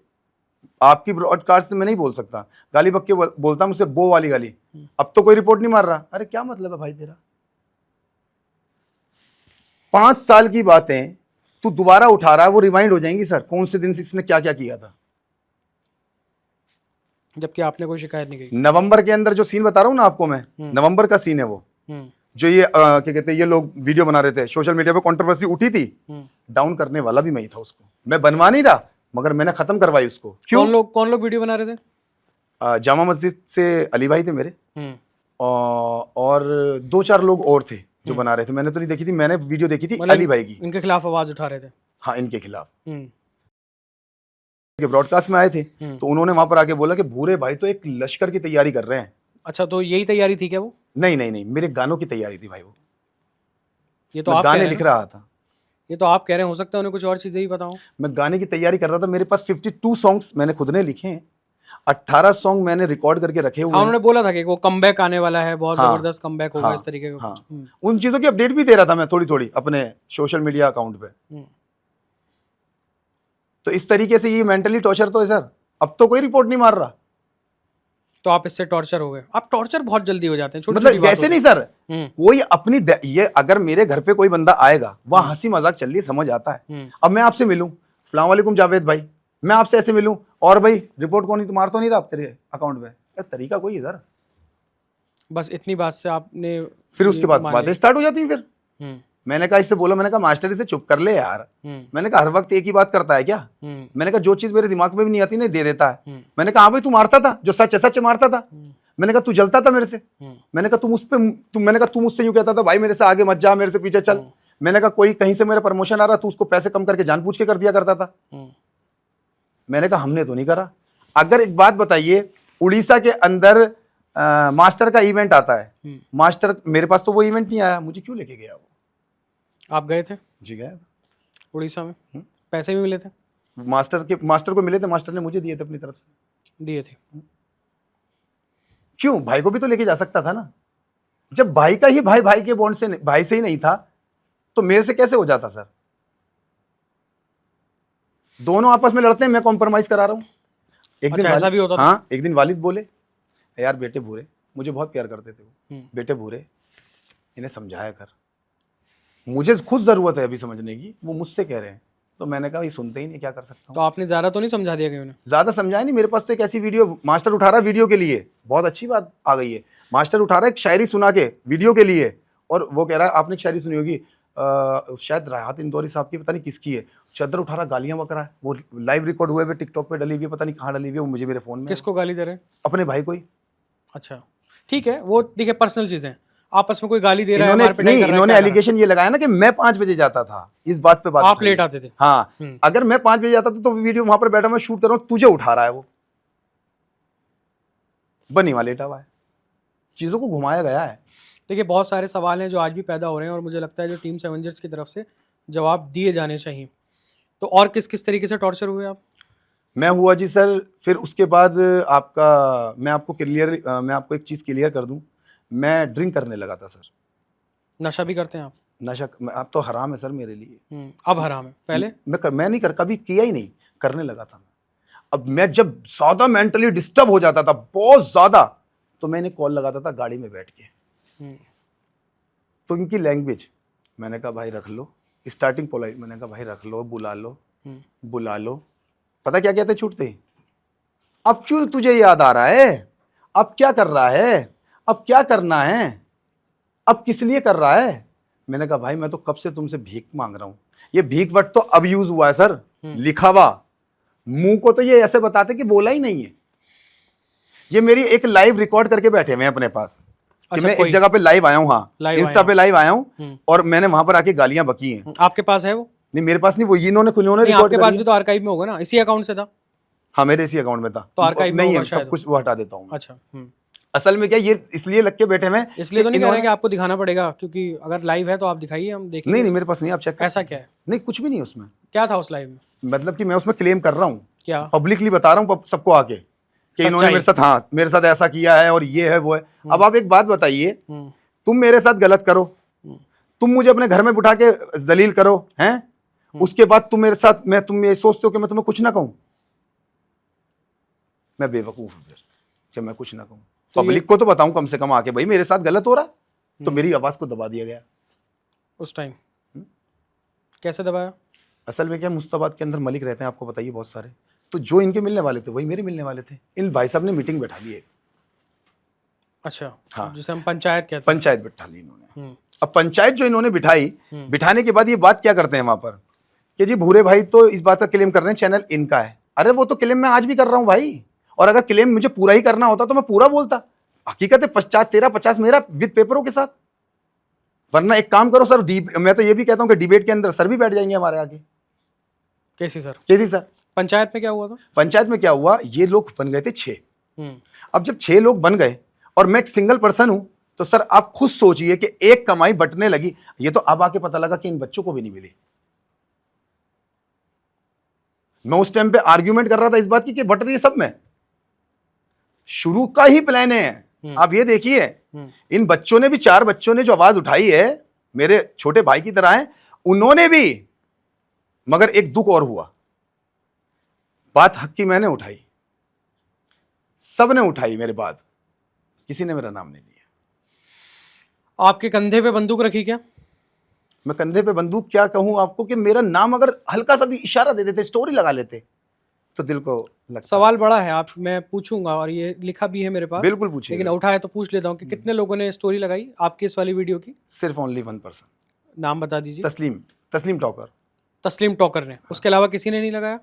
आपकी ब्रॉडकास्ट से मैं नहीं बोल सकता, गाली बक के बोलता मुझसे, बो वाली गाली। अब तो कोई रिपोर्ट नहीं मार रहा। अरे क्या मतलब है भाई तेरा? 5 साल की बातें तू दोबारा उठा रहा है, वो रिमाइंड हो जाएंगी सर, कौन से दिन से इसने क्या क्या किया था, जबकि आपने कोई शिकायत नहीं की। नवंबर के अंदर जो सीन बता रहा हूं ना आपको मैं, नवंबर का सीन है वो, जो ये क्या कहते हैं, ये लोग वीडियो बना रहे थे, सोशल मीडिया पे कंट्रोवर्सी उठी थी, डाउन करने वाला भी मैं ही था उसको, मैं बनवा नहीं रहा, मगर मैंने खत्म करवाई उसको। क्यों? कौन लोग वीडियो बना रहे थे? जामा मस्जिद से अली भाई थे मेरे, और 2-4 लोग और थे जो बना रहे थे, मैंने तो नहीं देखी थी, मैंने वीडियो देखी थी अली भाई की। इनके खिलाफ आवाज उठा रहे थे? हाँ, इनके खिलाफ ब्रॉडकास्ट में आए थे, तो उन्होंने वहां पर आके बोला कि भूरे भाई तो एक लश्कर की तैयारी कर रहे हैं। अच्छा, तो यही तैयारी थी क्या वो? नहीं नहीं नहीं, मेरे गानों की तैयारी थी भाई वो, ये तो मैं आप गाने लिख रहा था। ये तो आप कह रहे हैं, हो सकता है उन्हें कुछ और चीजें ही बताओ। मैं गाने की तैयारी कर रहा था, मेरे पास 52 सॉन्ग्स मैंने खुद ने लिखे हैं, 18 सॉन्ग मैंने रिकॉर्ड करके रखे हुए हैं। उन्होंने बोला था कि वो कमबैक आने वाला है, बहुत हाँ, जबरदस्त कमबैक होगा, हाँ, इस तरीके का हाँ, कुछ। उन चीजों की अपडेट भी दे रहा था मैं थोड़ी थोड़ी अपने सोशल मीडिया अकाउंट पे। तो इस तरीके से ये मेंटली टॉर्चर तो है सर, अब तो कोई रिपोर्ट नहीं मार रहा। तो आप इससे टॉर्चर हो गए? आप टॉर्चर बहुत जल्दी हो जाते हैं, छोटी मतलब वैसे नहीं सर, कोई अपनी ये अगर मेरे घर पे कोई बंदा आएगा, वहां हंसी मजाक चल रही है, समझ आता है। अब मैं आपसे मिलूं, अस्सलाम वालेकुम जावेद भाई, मैं आपसे ऐसे मिलूं, और भाई रिपोर्ट कौन, तुम्हारा तो नहीं रहा तेरे अकाउंट पे, तरीका कोई है सर? बस इतनी बात से आपने फिर उसके बाद बातें स्टार्ट हो जाती हैं। फिर मैंने कहा इससे बोला, मैंने कहा मास्टर इसे चुप कर ले यार, मैंने कहा हर वक्त एक ही बात करता है क्या? मैंने कहा जो चीज मेरे दिमाग में भी नहीं आती नहीं दे देता है। मैंने कहा हाँ भाई तू मारता था, जो सच है सच मारता था। मैंने कहा तू जलता था मेरे से, मैंने कहा मैंने कहा तू मुझसे यूं कहता था भाई मेरे से आगे मत जा, मेरे से पीछे चल। मैंने कहा कोई कहीं से मेरा प्रमोशन आ रहा, तू उसको पैसे कम करके जान पूछ के कर दिया करता था। मैंने कहा हमने तो नहीं करा। अगर एक बात बताइए, उड़ीसा के अंदर मास्टर का इवेंट आता है, मास्टर मेरे पास तो वो इवेंट नहीं आया, मुझे क्यों लेके गया वो? आप गए थे? जी गया था उड़ीसा में। पैसे भी मिले थे? मास्टर को मिले थे, मास्टर ने मुझे दिए थे अपनी तरफ से। दिए थे? क्यों? भाई को भी तो लेके जा सकता था ना। जब भाई का ही भाई के बॉन्ड से भाई से ही नहीं था, तो मेरे से कैसे हो जाता सर? दोनों आपस में लड़ते हैं, मैं कॉम्प्रोमाइज करा रहा हूं। एक दिन ऐसा भी होता था? हाँ, एक दिन वालिद बोले यार बेटे भूरे, मुझे बहुत प्यार करते थे वो, बेटे भूरे इन्हें समझाया कर, मुझे खुद जरूरत है अभी समझने की, वो मुझसे कह रहे हैं। तो मैंने कहा ये सुनते ही नहीं, क्या कर सकता हूँ। तो आपने ज्यादा तो नहीं समझा दिया उन्हें? ज्यादा समझाया नहीं, मेरे पास तो एक ऐसी वीडियो मास्टर उठा रहा है वीडियो के लिए, बहुत अच्छी बात आ गई है, मास्टर उठा रहा है एक शायरी सुना के वीडियो के लिए, और वो कह रहा है आपने एक शायरी सुनी होगी शायद राहत इंदौरी साहब की, पता नहीं किसकी है, चादर उठा रहा गालियां बक रहा है, वो लाइव रिकॉर्ड हुए हुए टिकटॉक पे डली हुई है, पता नहीं कहाँ डली हुई है, वो मुझे मेरे फोन में। किसको गाली दे रहे हैं? अपने भाई को ही। अच्छा ठीक है, वो देखिए पर्सनल चीजें, आपस में कोई गाली दे रहा है, इन्होंने एलिगेशन ये लगाया ना कि मैं 5 बजे जाता था, इस बात पे बात आप लेट आते थे। हाँ, अगर मैं 5 बजे जाता था तो वीडियो वहां पर बैठा मैं शूट कर रहा हूँ, तुझे उठा रहा है वो, बनी वाला लेटा हुआ है, चीजों को घुमाया गया है। देखिए बहुत सारे सवाल हैं जो आज भी पैदा हो रहे हैं, और मुझे लगता है जो टीम एवेंजर्स की तरफ से जवाब दिए जाने चाहिए। तो और किस किस तरीके से टॉर्चर हुए आप? मैं हुआ जी सर, फिर उसके बाद आपका मैं आपको एक चीज़ क्लियर कर दूं, मैं ड्रिंक करने लगा था सर। नशा भी करते हैं आप? नशा अब तो हराम है सर मेरे लिए। अब हराम है, पहले? मैं नहीं कर, कभी किया ही नहीं, करने लगा था मैं। अब मैं जब ज़्यादा मेंटली डिस्टर्ब हो जाता था, बहुत ज़्यादा, तो मैंने कॉल लगाता था गाड़ी में बैठ के, तो इनकी लैंग्वेज, मैंने कहा भाई रख लो, स्टार्टिंग पोलाइट, मैंने कहा भाई रख लो, बुला लो, बुला लो, पता क्या कहते छूटते ही, अब क्यों तुझे याद आ रहा है, अब क्या कर रहा है, अब क्या करना है, अब किस लिए कर रहा है? मैंने कहा भाई मैं तो कब से तुमसे भीख मांग रहा हूं। ये भीख वर्ड तो अब यूज हुआ है सर, लिखा हुआ। मुंह को तो ये ऐसे बताते कि बोला ही नहीं है। ये मेरी एक लाइव रिकॉर्ड करके बैठे हुए हैं अपने पास कि अच्छा, मैं कोई एक जगह पे लाइव आया हूँ, हाँ live इंस्टा आया पे लाइव आया हूँ और मैंने वहां पर आके गालियां बकी हैं। आपके पास है वो? नहीं मेरे पास नहीं, वो इन्होंने नहीं, रिकॉर्ड आपके करी पास है। भी तो आर्काइव में होगा ना, इसी अकाउंट से था। हाँ मेरे इसी अकाउंट में था, तो आर्काइव में नहीं होगा है, शायद सब कुछ वो हटा देता हूँ। अच्छा। असल में क्या ये इसलिए लग के बैठे हैं इसलिए तो नहीं कह रहे कि आपको दिखाना पड़ेगा, क्योंकि अगर लाइव है तो आप दिखाइए, हम देखेंगे। नहीं नहीं मेरे पास नहीं, आप चेक कर। ऐसा क्या है? नहीं कुछ भी नहीं है उसमें। क्या था उस लाइव में? मतलब कि मैं उसमें क्लेम कर रहा हूँ, क्या? पब्लिकली बता रहा हूँ सबको आके कि इन्होंने मेरे साथ, हाँ मेरे साथ ऐसा किया है और ये है वो है। अब आप एक बात बताइए, तुम मेरे साथ गलत करो, तुम मुझे अपने घर में बिठा के जलील करो हैं, उसके बाद तुम मेरे साथ, तुम ये सोचते हो कि मैं तुम्हें कुछ ना कहूं? मैं बेवकूफ हूं फिर कि मैं कुछ ना कहूं? तो पब्लिक को तो बताऊं कम से कम आके, भाई मेरे साथ गलत हो रहा है, तो मेरी आवाज को दबा दिया गया उस टाइम। कैसे दबाया? असल में क्या मुस्ताबाद के अंदर मलिक रहते हैं, आपको बताइए बहुत सारे, तो जो इनके मिलने वाले थे वही मेरे मिलने वाले थे। इन भाई साहब ने मीटिंग बैठा ली है। अच्छा, हाँ जिसे हम पंचायत कहते हैं। पंचायत बिठा ली इन्होंने। अब पंचायत जो इन्होंने बिठाई, बिठाने के बाद ये बात क्या करते हैं वहां पर कि जी भूरे भाई तो इस बात का क्लेम कर रहे हैं चैनल इनका है। अरे वो तो क्लेम मैं आज भी कर रहा हूं भाई, और अगर क्लेम मुझे पूरा ही करना होता तो मैं पूरा बोलता। हकीकत है 50 तेरा 50 मेरा विद पेपरों के साथ। वरना एक काम करो सर, मैं तो ये भी कहता हूं कि डिबेट के अंदर सर भी बैठ जाएंगे हमारे आगे। कैसी सर? कैसी सर? पंचायत में क्या हुआ था? पंचायत में क्या हुआ, ये लोग बन गए थे 6। अब जब 6 लोग बन गए और मैं एक सिंगल पर्सन हूं, तो सर आप खुद सोचिए कि एक कमाई बंटने लगी। ये तो अब आके पता लगा कि इन बच्चों को भी नहीं मिली। मैं उस टाइम पे आर्ग्यूमेंट कर रहा था इस बात की कि बट रही है सब में। शुरू का ही प्लान है। आप ये देखिए, इन बच्चों ने भी, 4 बच्चों ने जो आवाज उठाई है, मेरे छोटे भाई की तरह हैं, उन्होंने भी, मगर एक दुख और हुआ, बात हक की मैंने उठाई, सब ने उठाई मेरे बाद, किसी ने मेरा नाम नहीं लिया। आपके कंधे पे बंदूक रखी क्या? मैं कंधे पे बंदूक क्या कहूं आपको कि मेरा नाम अगर हल्का सा भी इशारा दे देते, स्टोरी लगा लेते, तो दिल को लगता। सवाल बड़ा है, आप, मैं पूछूंगा और ये लिखा भी है मेरे पास। बिल्कुल पूछिए, लेकिन उठा है तो पूछ लेता हूँ कि कितने लोगों ने स्टोरी लगाई आपकी इस वाली वीडियो की? सिर्फ ओनली 1 पर्सन। नाम बता दीजिए। तस्लीम टॉकर। तस्लीम टॉकर ने, उसके अलावा किसी ने नहीं लगाया?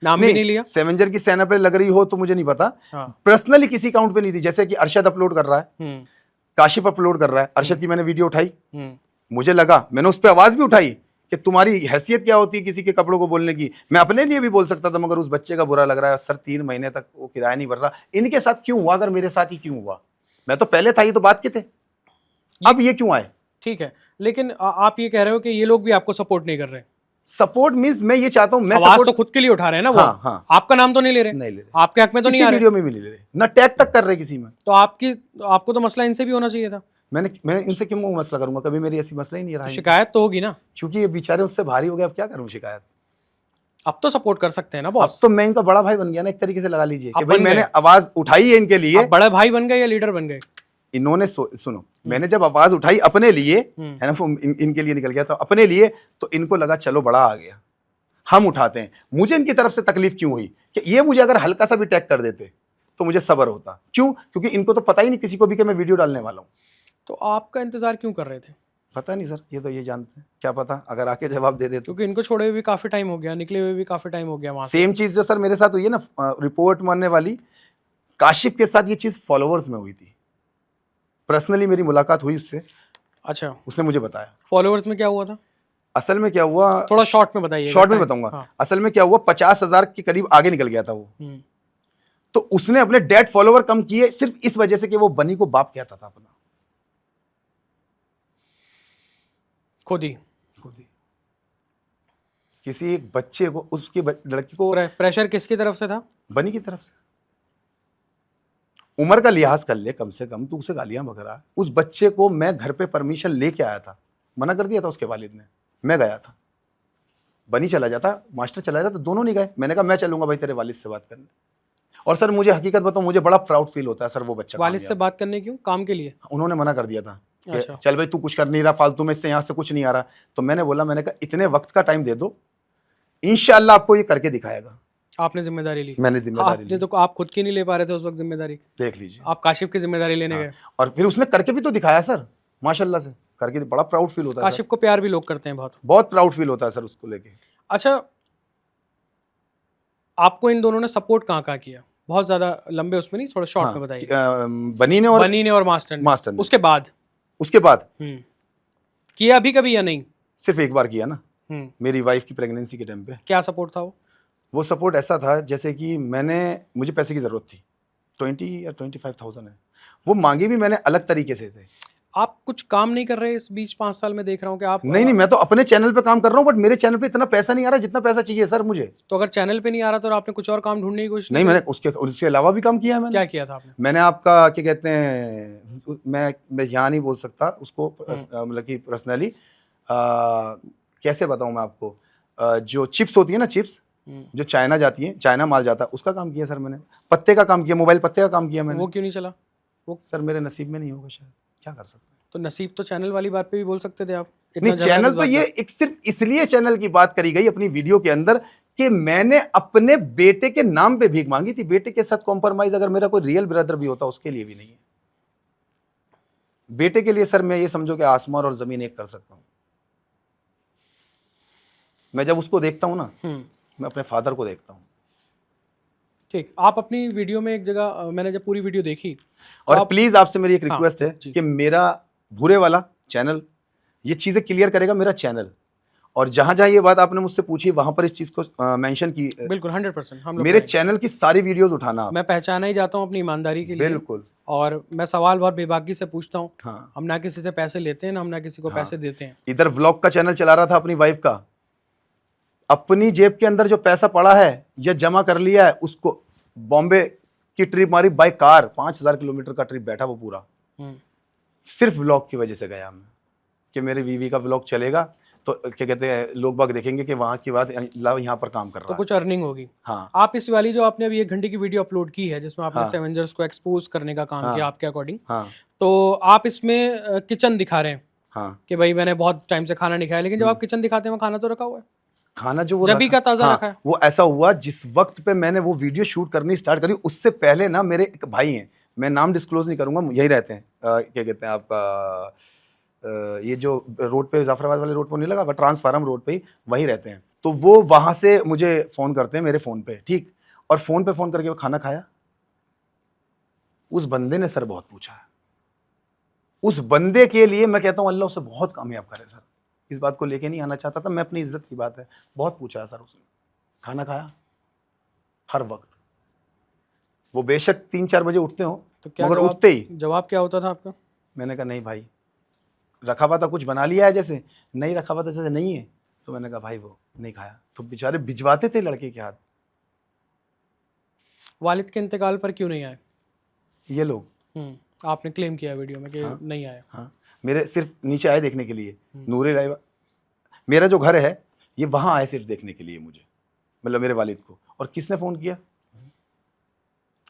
नाम भी नहीं लिया? सेवेंजर की सेना पे लग रही हो तो मुझे नहीं पता। हाँ। पर्सनली किसी अकाउंट पे नहीं थी, जैसे कि अरशद अपलोड कर रहा है, काशिफ अपलोड कर रहा है। अरशद की मैंने वीडियो उठाई, मुझे लगा, मैंने उस पर आवाज भी उठाई कि तुम्हारी हैसियत क्या होती है किसी के कपड़ों को बोलने की। मैं अपने लिए भी बोल सकता था, मगर उस बच्चे का बुरा लग रहा है सर, 3 महीने तक वो किराया नहीं भर रहा। इनके साथ क्यों हुआ, अगर मेरे साथ ही क्यों हुआ? मैं तो पहले था, ये तो बात के थे, अब ये क्यों आए? ठीक है, लेकिन आप ये कह रहे हो कि ये लोग भी आपको सपोर्ट नहीं कर रहे? सपोर्ट मींस मैं ये चाहता हूं, मैं आवाज तो खुद के लिए उठा रहे हैं ना वो। हाँ, हाँ। आपका नाम तो नहीं ले रहे? नहीं ले रहे, आपके हक में तो नहीं आ रहे? वीडियो में भी नहीं ले रहे, ना टैग तक कर रहे किसी में। तो आपको तो मसला इनसे भी होना चाहिए था। मैं इनसे क्यों मसला करूंगा, कभी मेरी ऐसी मसला ही नहीं रहा। शिकायत तो होगी ना, क्योंकि ये बेचारे उससे भारी हो गए, अब क्या करूं शिकायत। अब तो सपोर्ट कर सकते हैं ना अब बॉस। तो मैं इनका बड़ा भाई बन गया ना, एक तरीके से लगा लीजिए कि अब भाई बन मैंने गए। आवाज उठाई है इनके लिए। आप बड़े भाई बन गए या लीडर बन गए? इन्होंने सुनो, मैंने जब आवाज उठाई अपने लिए, है ना, इनके लिए निकल गया था अपने लिए, तो इनको लगा चलो बड़ा आ गया, हम उठाते हैं। मुझे इनकी तरफ से तकलीफ क्यों हुई कि ये मुझे अगर हल्का सा भी टैग कर देते तो मुझे सब्र होता। क्यों? क्योंकि इनको तो पता ही नहीं किसी को भी कि मैं वीडियो डालने वाला हूं। तो आपका इंतजार क्यों कर रहे थे? पता नहीं सर, ये तो ये जानते हैं, क्या पता अगर आके जवाब दे दे तो। क्योंकि इनको छोड़े हुए भी काफी टाइम हो गया, निकले हुए भी काफी टाइम हो गया वहां से। सेम चीज जो सर मेरे साथ हुई है ना, रिपोर्ट मानने वाली, काशिफ के साथ ये चीज फॉलोअर्स में हुई थी। पर्सनली मेरी मुलाकात हुई उससे। अच्छा, उसने मुझे बताया। फॉलोअर्स में क्या हुआ था? असल में क्या हुआ, थोड़ा शॉर्ट में बताइए। शॉर्ट में बताऊंगा। हाँ। असल में क्या हुआ, 50,000 के करीब आगे निकल गया था वो। तो उसने अपने डेड फॉलोवर कम किए सिर्फ इस वजह से कि वो बनी को बाप कहता था अपना, खुद ही किसी एक बच्चे को, उसकी लड़की को। प्रेशर किसकी तरफ से था? बनी की तरफ से। उम्र का लिहाज कर ले कम से कम, तू उसे गालियां बक रहा है। उस बच्चे को मैं घर पे परमिशन लेके आया था, मना कर दिया था उसके वालिद ने, मैं गया था। बनी चला जाता, मास्टर चला जाता, तो दोनों नहीं गए। मैंने कहा मैं चलूंगा भाई तेरे वालिद से बात करने। और सर मुझे हकीकत बताऊं, मुझे बड़ा प्राउड फील होता है सर, वो बच्चा वालिद से बात करने क्यों? काम के लिए? उन्होंने मना कर दिया था कि अच्छा। चल भाई तू कुछ कर नहीं रहा फालतू में, इससे यहाँ से कुछ नहीं आ रहा। तो मैंने बोला, मैंने कहा इतने वक्त का टाइम दे दो, इंशाअल्लाह आपको ये करके दिखाएगा। आपने जिम्मेदारी ली? मैंने जिम्मेदारी आपने ली। तो आप खुद की नहीं ले पा रहे थे उस वक्त जिम्मेदारी, देख लीजिए। आप काशिफ की जिम्मेदारी लेने गए। और फिर उसने करके भी तो दिखाया सर, माशाल्लाह से करके, बड़ा प्राउड फील होता है सर। काशिफ को प्यार भी लोग करते हैं बहुत। बहुत प्राउड फील होता है सर उसको लेके। अच्छा, आपको इन दोनों ने सपोर्ट कहाँ कहाँ किया? बहुत ज्यादा लंबे उसमें नहीं, थोड़ा शॉर्ट में बताइए। बनी ने और बनी ने और मास्टर मास्टर ने। उसके बाद उसके बाद किया अभी कभी या नहीं? सिर्फ एक बार किया ना, हम्म, मेरी वाइफ की प्रेगनेंसी के टाइम पे। क्या सपोर्ट था वो? वो सपोर्ट ऐसा था जैसे कि मुझे पैसे की ज़रूरत थी, 20 या 25,000 है, वो मांगे भी मैंने अलग तरीके से थे। आप कुछ काम नहीं कर रहे इस बीच 5 साल में, देख रहा हूँ कि आप नहीं, मैं तो अपने चैनल पे काम कर रहा हूँ, बट मेरे चैनल पे इतना पैसा नहीं आ रहा जितना पैसा चाहिए सर मुझे। तो अगर चैनल पे नहीं आ रहा तो आपने कुछ और काम ढूंढने की कोशिश नहीं, की? मैंने उसके अलावा भी काम किया है। मैंने क्या किया था आपने? मैंने आपका क्या कहते हैं, मैं यहाँ नहीं बोल सकता उसको, मतलब कि पर्सनली कैसे बताऊँ मैं आपको, जो चिप्स होती है ना, चिप्स जो चाइना जाती है, चाइना माल जाता है, उसका काम किया सर मैंने। पत्ते का काम किया, मोबाइल पत्ते का काम किया मैंने। वो क्यों नहीं चला? वो सर मेरे नसीब में नहीं होगा शायद, क्या कर सकते हैं। तो नसीब तो चैनल वाली बात पे भी बोल सकते थे आप। नहीं, चैनल तो ये एक सिर्फ इसलिए चैनल की बात करी गई अपनी वीडियो के अंदर कि मैंने अपने बेटे के नाम पे भीख मांगी थी। बेटे के साथ कॉम्प्रोमाइज अगर मेरा कोई रियल ब्रदर भी होता उसके लिए भी नहीं है। बेटे के लिए सर मैं ये समझो कि आसमान और जमीन एक कर सकता हूं। मैं जब उसको देखता हूं ना, मैं अपने फादर को देखता हूं। ठीक, आप अपनी वीडियो में एक जगह, मैंने जब पूरी वीडियो देखी और प्लीज आपसे मेरी एक रिक्वेस्ट है जी। कि मेरा भूरे वाला चैनल ये चीजें क्लियर करेगा, मेरा चैनल। और जहां जहां ये बात आपने मुझसे पूछी वहां पर इस चीज को मेंशन की। बिल्कुल 100% हम लोग मेरे करेंगे। चैनल की सारी वीडियोस उठाना आप। मैं पहचाना ही जाता हूँ अपनी ईमानदारी के लिए। बिल्कुल। और मैं सवाल बहुत बेबाकी से पूछता हूँ। हाँ। हम ना किसी से पैसे लेते हैं, ना हम ना किसी को पैसे देते हैं। इधर व्लॉग का चैनल चला रहा था अपनी वाइफ का, अपनी जेब के अंदर जो पैसा पड़ा है या जमा कर लिया है उसको, बॉम्बे की ट्रिप मारी बाय कार, 5,000 किलोमीटर का ट्रिप बैठा वो पूरा, सिर्फ व्लॉग की वजह से गया मैं, कि मेरी बीवी का व्लॉग चलेगा तो क्या कहते हैं लोग बाग देखेंगे कि वहां की बात यहाँ पर काम कर रहा तो है, कुछ अर्निंग होगी। हाँ। आप इस वाली जो आपने अभी 1 घंटे की वीडियो अपलोड की है जिसमें आपने एवेंजर्स को एक्सपोज करने का काम किया आपके अकॉर्डिंग, हाँ। तो आप इसमें किचन दिखा रहे हैं हाँ। कि भाई मैंने बहुत टाइम से खाना नहीं खाया, लेकिन जब आप किचन दिखाते हैं वहाँ खाना तो रखा हुआ है, खाना जो वो जबी का ताजा रखा है। वो ऐसा हुआ जिस वक्त पे मैंने वो वीडियो शूट करनी स्टार्ट करी, उससे पहले ना मेरे एक भाई हैं, मैं नाम डिस्क्लोज नहीं करूंगा, यही रहते हैं, क्या कहते हैं आपका, ये जो रोड पे जाफराबाद वाले रोड पर नहीं लगा, ट्रांसफार्म रोड पे ही वहीं रहते हैं। तो वो वहां से मुझे फोन करते हैं मेरे फोन पे, ठीक, और फोन पे फोन करके वो खाना खाया। उस बंदे ने सर बहुत पूछा है, उस बंदे के लिए मैं कहता हूं अल्लाह उसे बहुत कामयाब करे सर। इस बात को लेके नहीं आना चाहता था मैं, अपनी इज्जत की बात है, बहुत पूछा है सर उसने, खाना खाया हर वक्त। वो बेशक 3-4 बजे उठते हो तो क्या मगर उठते ही जवाब क्या होता था आपका? मैंने कहा नहीं भाई, रखा हुआ था कुछ बना लिया है, जैसे नहीं रखा हुआ था जैसे नहीं है, तो मैंने कहा भाई वो नहीं खाया। तो बेचारे भिजवाते थे लड़के के हाथ। वालिद के इंतकाल पर क्यों नहीं आए ये लोग? आपने क्लेम किया वीडियो में कि नहीं आए। हाँ, मेरे सिर्फ नीचे आए देखने के लिए, नूरे लाइव, मेरा जो घर है ये वहां आए सिर्फ देखने के लिए मुझे, मतलब मेरे वालिद को। और किसने फोन किया?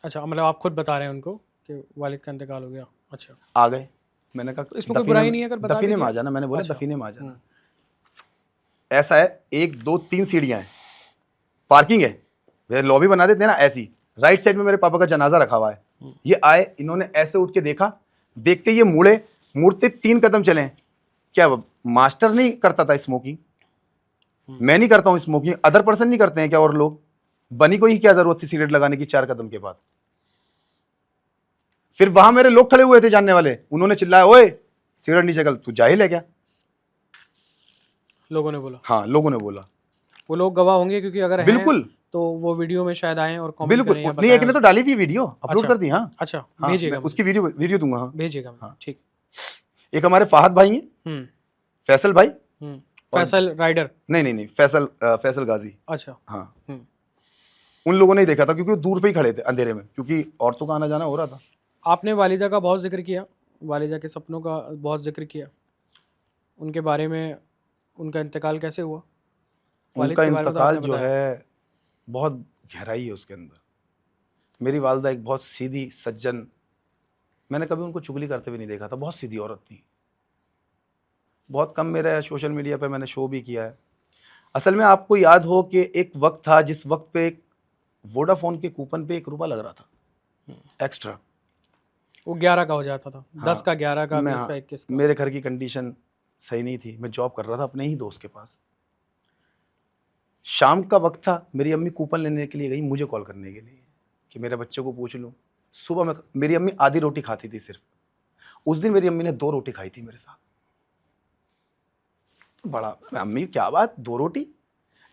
अच्छा, मतलब आप खुद बता रहे हैं उनको कि वालिद का इंतकाल हो गया। अच्छा, आ गए। मैंने कहा तो इसमें कोई बुराई नहीं है अगर बता दफीने में आ जाना, मैंने बोला दफीने में आ जाना। ऐसा है 1 2 3 सीढ़ियां हैं, पार्किंग है, लॉबी बना देते हैं ना ऐसी, राइट साइड में मेरे पापा का जनाजा रखा हुआ है। ये आए, इन्होंने ऐसे उठ के देखा, देखते ये मुड़ते 3 कदम चले। क्या मास्टर नहीं करता था स्मोकिंग? मैं नहीं करता हूं स्मोकिंग, अदर पर्सन नहीं करते हैं क्या? और लोग, बनी को ही क्या जरूरत थी सिगरेट लगाने की 4 कदम के बाद? फिर वहां मेरे लोग खड़े हुए थे जानने वाले, उन्होंने चिल्लाया ओए सिगरेट नीचे कर, तू जाहिल है क्या? लोगों ने बोला? हाँ, लोगों ने बोला। वो लोग गवाह होंगे क्योंकि अगर बिल्कुल हैं तो वो वीडियो में शायद आए और कमेंट बिल्कुल। करें या नहीं, एक ने तो डाली भी वीडियो, अपलोड कर दी। हाँ अच्छा, हाँ, भेजिएगा, उसकी वीडियो दूंगा। हाँ भेजिएगा। हाँ। ठीक। एक हमारे फहद भाई हैं, फैसल भाई, फैसल राइडर, नहीं फैसल गाजी। अच्छा, हाँ, उन लोगों ने ही देखा था क्योंकि वो दूर पे ही खड़े थे अंधेरे में, क्योंकि औरतों का आना जाना हो रहा था। आपने वालिदा का बहुत जिक्र किया, वालिदा के सपनों का बहुत जिक्र किया, उनके बारे में, उनका इंतकाल कैसे हुआ? उनका इंतकाल जो है बहुत गहराई है उसके अंदर। मेरी वालदा एक बहुत सीधी सज्जन, मैंने कभी उनको चुगली करते हुए नहीं देखा था, बहुत सीधी औरत थी। बहुत कम मेरा सोशल मीडिया पे मैंने शो भी किया है। असल में आपको याद हो कि एक वक्त था जिस वक्त पे वोडाफोन के कूपन पे 1 रुपया लग रहा था एक्स्ट्रा। वो 11 का हो जाता था, 10 का, 11 का, मैं 20 का, 21 का। मेरे घर की कंडीशन सही नहीं थी, मैं जॉब कर रहा था अपने ही दोस्त के पास। शाम का वक्त था, मेरी अम्मी कूपन लेने के लिए गई मुझे कॉल करने के लिए कि मेरे बच्चे को पूछ लूँ। सुबह में मेरी अम्मी आधी रोटी खाती थी सिर्फ, उस दिन मेरी अम्मी ने 2 रोटी खाई थी मेरे साथ। बड़ा, अम्मी क्या बात 2 रोटी?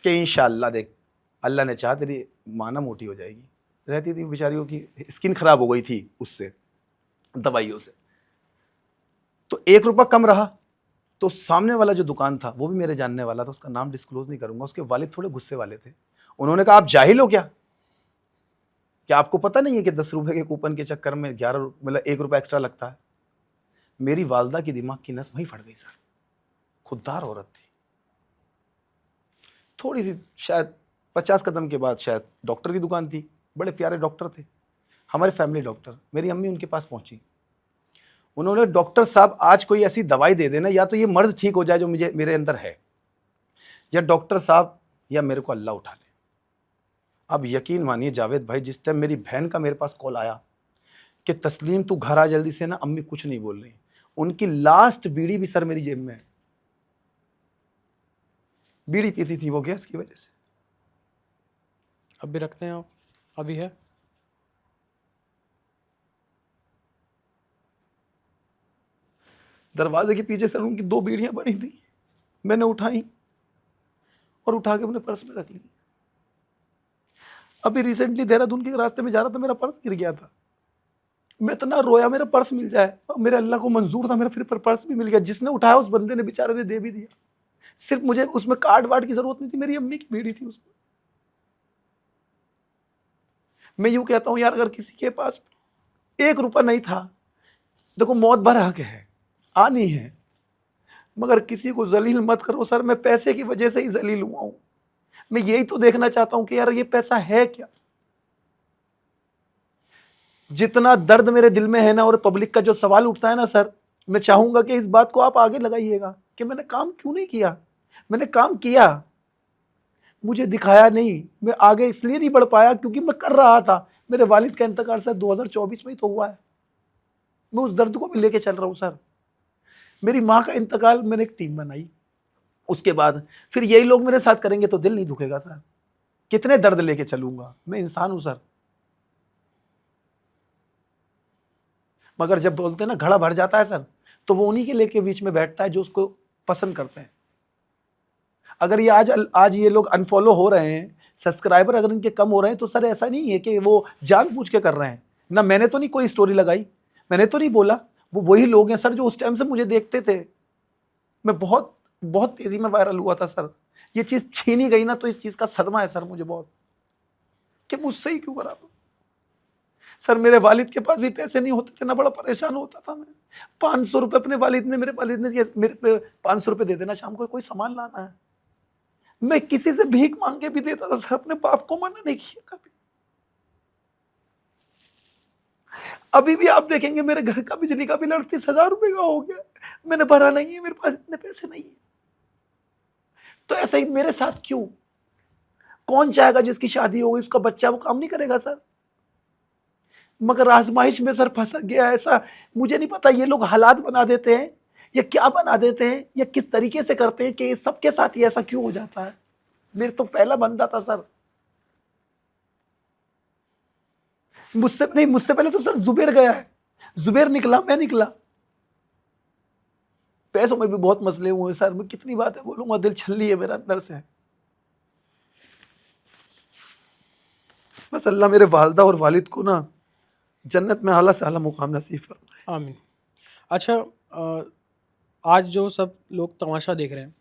कि इंशाल्लाह देख अल्लाह ने चाहा तेरी माँ ना मोटी हो जाएगी। रहती थी बेचारियों की स्किन खराब हो गई थी उससे, दवाइयों से। तो 1 रुपया कम रहा। तो सामने वाला जो दुकान था वो भी मेरे जानने वाला था, उसका नाम डिस्क्लोज नहीं करूंगा। उसके वालिद थोड़े गुस्से वाले थे। उन्होंने कहा आप जाहिल हो क्या आपको पता नहीं है कि 10 रुपए के कूपन के चक्कर में 11 मतलब 1 रुपया एक्स्ट्रा लगता है? मेरी वालदा की दिमाग की नस वहीं फट गई सर। खुददार औरत थी, थोड़ी सी शायद 50 कदम के बाद शायद डॉक्टर की दुकान थी, बड़े प्यारे डॉक्टर थे हमारे फैमिली डॉक्टर। मेरी अम्मी उनके पास पहुंची, उन्होंने डॉक्टर साहब आज कोई ऐसी दवाई दे देना या तो ये मर्ज ठीक हो जाए जो मुझे मेरे अंदर है, या डॉक्टर साहब या मेरे को अल्लाह उठा ले। अब यकीन मानिए जावेद भाई, जिस टाइम मेरी बहन का मेरे पास कॉल आया कि तस्लीम तू घर आ जल्दी से ना, अम्मी कुछ नहीं बोल रही, उनकी लास्ट बीड़ी भी सर मेरी जेब में है। बीड़ी पीती थी वो गैस की वजह से। अब भी रखते हैं आप? अभी है? दरवाजे के पीछे सर उनकी 2 बीड़ियां पड़ी थी, मैंने उठाई और उठा के अपने पर्स में रख ली। अभी रिसेंटली देहरादून के रास्ते में जा रहा था, मेरा पर्स गिर गया था। मैं इतना रोया मेरा पर्स मिल जाए, और मेरे अल्लाह को मंजूर था मेरा फिर पर्स भी मिल गया। जिसने उठाया उस बंदे ने बेचारे ने दे भी दिया। सिर्फ मुझे उसमें कार्ड वार्ड की जरूरत नहीं थी, मेरी अम्मी की बीड़ी थी उसमें। मैं यूं कहता हूं यार, अगर किसी के पास 1 रुपया नहीं था, देखो मौत भर हक है, आनी है, मगर किसी को जलील मत करो सर। मैं पैसे की वजह से ही जलील हुआ हूं। मैं यही तो देखना चाहता हूं कि यार ये पैसा है क्या। जितना दर्द मेरे दिल में है ना, और पब्लिक का जो सवाल उठता है ना सर, मैं चाहूंगा कि इस बात को आप आगे लगाइएगा कि मैंने काम क्यों नहीं किया। मैंने काम किया, मुझे दिखाया नहीं। मैं आगे इसलिए नहीं बढ़ पाया क्योंकि मैं कर रहा था। मेरे वालिद का इंतकाल सर 2024 में ही तो हुआ है। मैं उस दर्द को भी लेके चल रहा हूं सर। मेरी माँ का इंतकाल, मैंने एक टीम बनाई, उसके बाद फिर यही लोग मेरे साथ करेंगे तो दिल नहीं दुखेगा सर। कितने दर्द लेके चलूंगा, मैं इंसान हूं सर। मगर जब बोलते हैं ना घड़ा भर जाता है सर, तो वो उन्हीं के लेके बीच में बैठता है जो उसको पसंद करते हैं। अगर ये आज ये लोग अनफॉलो हो रहे हैं, सब्सक्राइबर अगर इनके कम हो रहे हैं, तो सर ऐसा नहीं है कि वो जानबूझ के कर रहे हैं ना। मैंने तो नहीं कोई स्टोरी लगाई, मैंने तो नहीं बोला, वो वही लोग हैं सर जो उस टाइम से मुझे देखते थे। मैं बहुत बहुत तेजी में वायरल हुआ था सर। ये चीज छीनी गई ना, तो इस चीज का सदमा है सर मुझे बहुत, कि मुझसे ही क्यों करा। सर मेरे वालिद के पास भी पैसे नहीं होते थे ना, बड़ा परेशान होता था मैं। 500 रुपए अपने मेरे वालिद ने दिया, मेरे पे 500 रुपए दे देना, शाम को कोई सामान लाना है। मैं किसी से भीख मांग के भी देता था सर, अपने बाप को मना नहीं किया कभी। अभी भी आप देखेंगे मेरे घर का बिजली का बिल 38,000 रुपए का हो गया, मैंने भरा नहीं है, मेरे पास इतने पैसे नहीं है। तो ऐसा ही मेरे साथ क्यों? कौन चाहेगा जिसकी शादी हो गई उसका बच्चा वो काम नहीं करेगा सर? मगर आजमाइश में सर फंस गया ऐसा। मुझे नहीं पता ये लोग हालात बना देते हैं या क्या बना देते हैं या किस तरीके से करते हैं कि सबके साथ ही ऐसा क्यों हो जाता है। मेरे तो पहला बंदा था सर, मुझसे पहले तो सर जुबेर गया है, जुबेर निकला, मैं निकला। पैसों में भी बहुत मसले हुए सर, मैं कितनी बातें बोलूंगा, दिल छल्ली है मेरा अंदर से। बस अल्लाह मेरे वालदा और वालिद को ना जन्नत में आला से आला मुकाम नसीब फरमाए। आमीन। अच्छा, आज जो सब लोग तमाशा देख रहे हैं